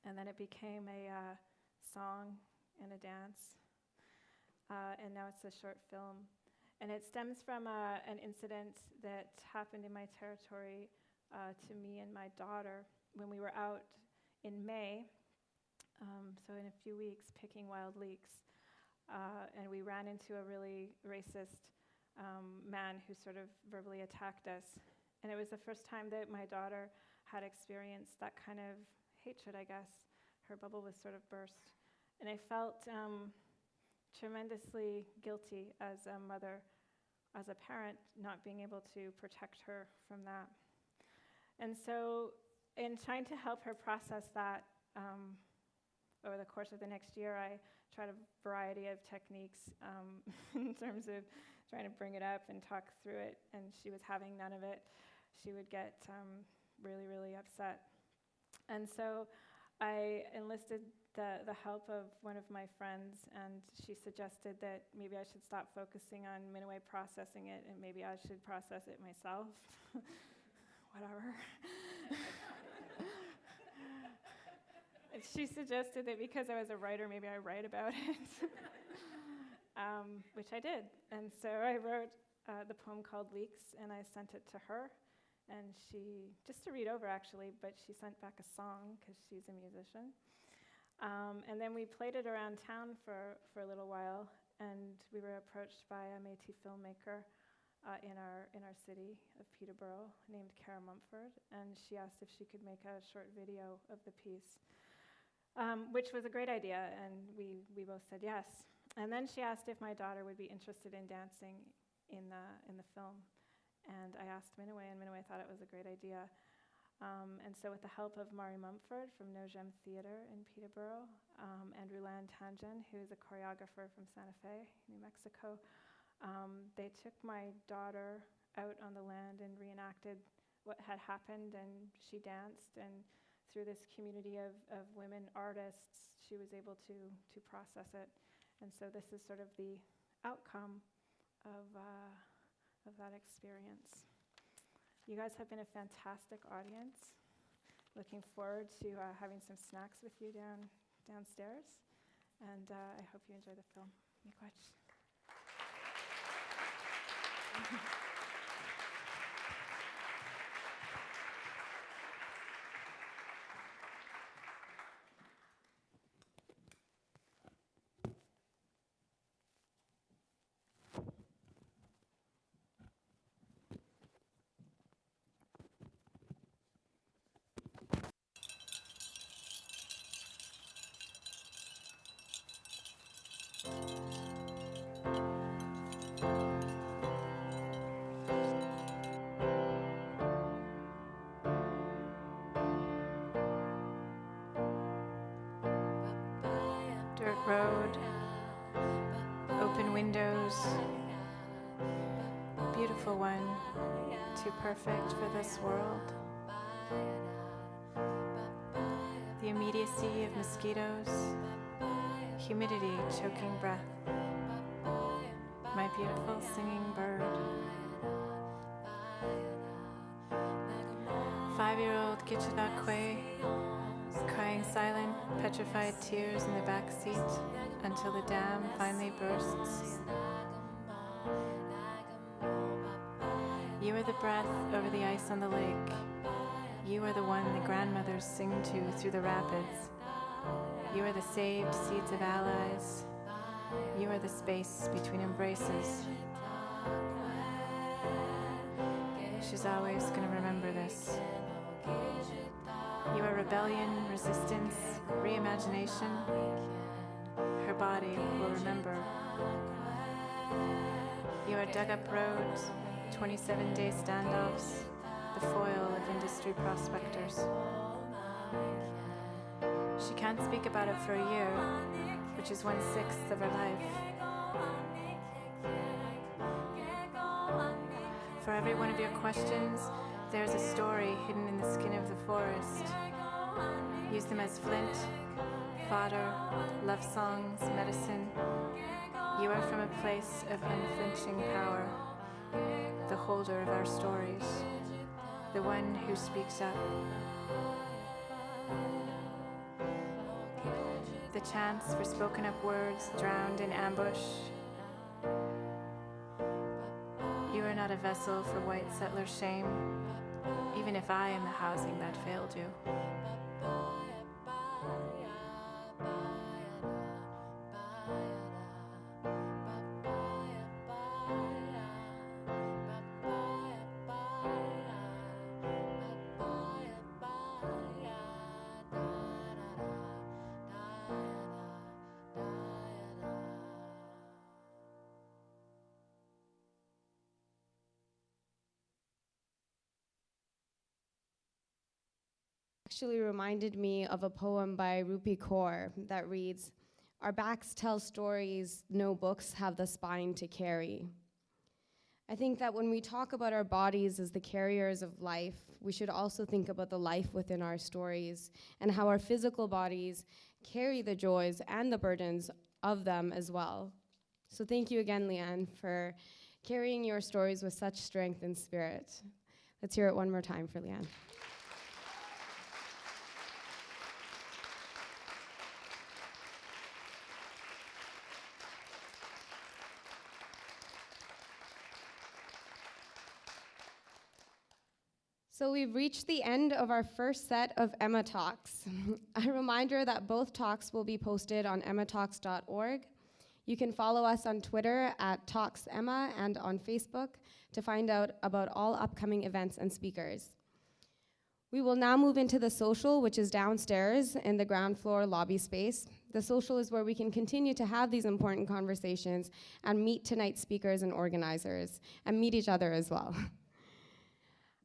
and then it became a song and a dance, and now it's a short film. And it stems from an incident that happened in my territory to me and my daughter when we were out in May, so in a few weeks, picking wild leeks. And we ran into a really racist man who sort of verbally attacked us. And it was the first time that my daughter had experienced that kind of hatred, I guess. Her bubble was sort of burst. And I felt tremendously guilty as a mother, as a parent, not being able to protect her from that. And so in trying to help her process that, over the course of the next year, I tried a variety of techniques in terms of trying to bring it up and talk through it, and she was having none of it. She would get really, really upset. And so I enlisted the help of one of my friends, and she suggested that maybe I should stop focusing on Minaway processing it, and maybe I should process it myself. Whatever. And she suggested that because I was a writer, maybe I write about it, which I did. And so I wrote the poem called Leaks, and I sent it to her. And she, just to read over actually, but she sent back a song because she's a musician. And then we played it around town for a little while, and we were approached by a Métis filmmaker in our city of Peterborough named Cara Mumford, and she asked if she could make a short video of the piece, which was a great idea, and we both said yes. And then she asked if my daughter would be interested in dancing in the film. And I asked Minaway, and Minaway thought it was a great idea. And so with the help of Mari Mumford from No Gem Theater in Peterborough, and Rulan Tanjan, who is a choreographer from Santa Fe, New Mexico, they took my daughter out on the land and reenacted what had happened, and she danced, and through this community of women artists, she was able to process it. And so this is sort of the outcome of that experience. You guys have been a fantastic audience. Looking forward to having some snacks with you downstairs, and I hope you enjoy the film. Miigwech. Dirt road, open windows, beautiful one, too perfect for this world. The immediacy of mosquitoes, humidity choking breath. my beautiful singing bird. 5-year-old Gichidakwe, crying silent, petrified tears in the back seat until the dam finally bursts. You are the breath over the ice on the lake. You are the one the grandmothers sing to through the rapids. You are the saved seeds of allies. You are the space between embraces. She's always going to remember this. You are rebellion, resistance, reimagination. Her body will remember. You are dug-up roads, 27-day standoffs, the foil of industry prospectors. She can't speak about it for a year, which is 1/6 of her life. For every one of your questions, there's a story hidden in the skin of the forest. Use them as flint, fodder, love songs, medicine. You are from a place of unflinching power, the holder of our stories, the one who speaks up. The chance for spoken up words drowned in ambush. You are not a vessel for white settler shame, even if I am the housing that failed you. Actually reminded me of a poem by Rupi Kaur that reads, "Our backs tell stories no books have the spine to carry." I think that when we talk about our bodies as the carriers of life, we should also think about the life within our stories and how our physical bodies carry the joys and the burdens of them as well. So thank you again, Leanne, for carrying your stories with such strength and spirit. Let's hear it one more time for Leanne. So we've reached the end of our first set of Emma Talks. A reminder that both talks will be posted on emmatalks.org. You can follow us on Twitter at TalksEmma and on Facebook to find out about all upcoming events and speakers. We will now move into the social, which is downstairs in the ground floor lobby space. The social is where we can continue to have these important conversations and meet tonight's speakers and organizers, and meet each other as well.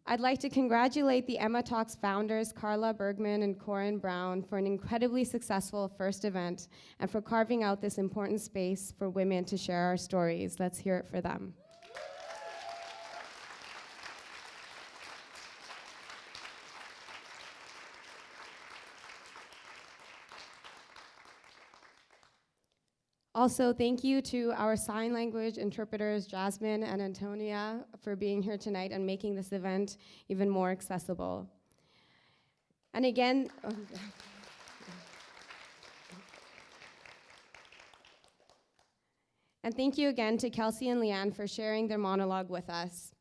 I'd like to congratulate the Emma Talks founders, Carla Bergman and Corinne Brown, for an incredibly successful first event and for carving out this important space for women to share our stories. Let's hear it for them. Also, thank you to our sign language interpreters, Jasmine and Antonia, for being here tonight and making this event even more accessible. And again, and thank you again to Kelsey and Leanne for sharing their monologue with us.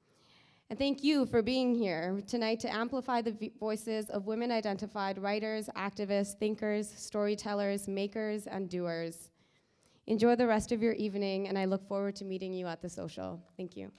And thank you for being here tonight to amplify the voices of women-identified writers, activists, thinkers, storytellers, makers, and doers. Enjoy the rest of your evening, and I look forward to meeting you at the social. Thank you.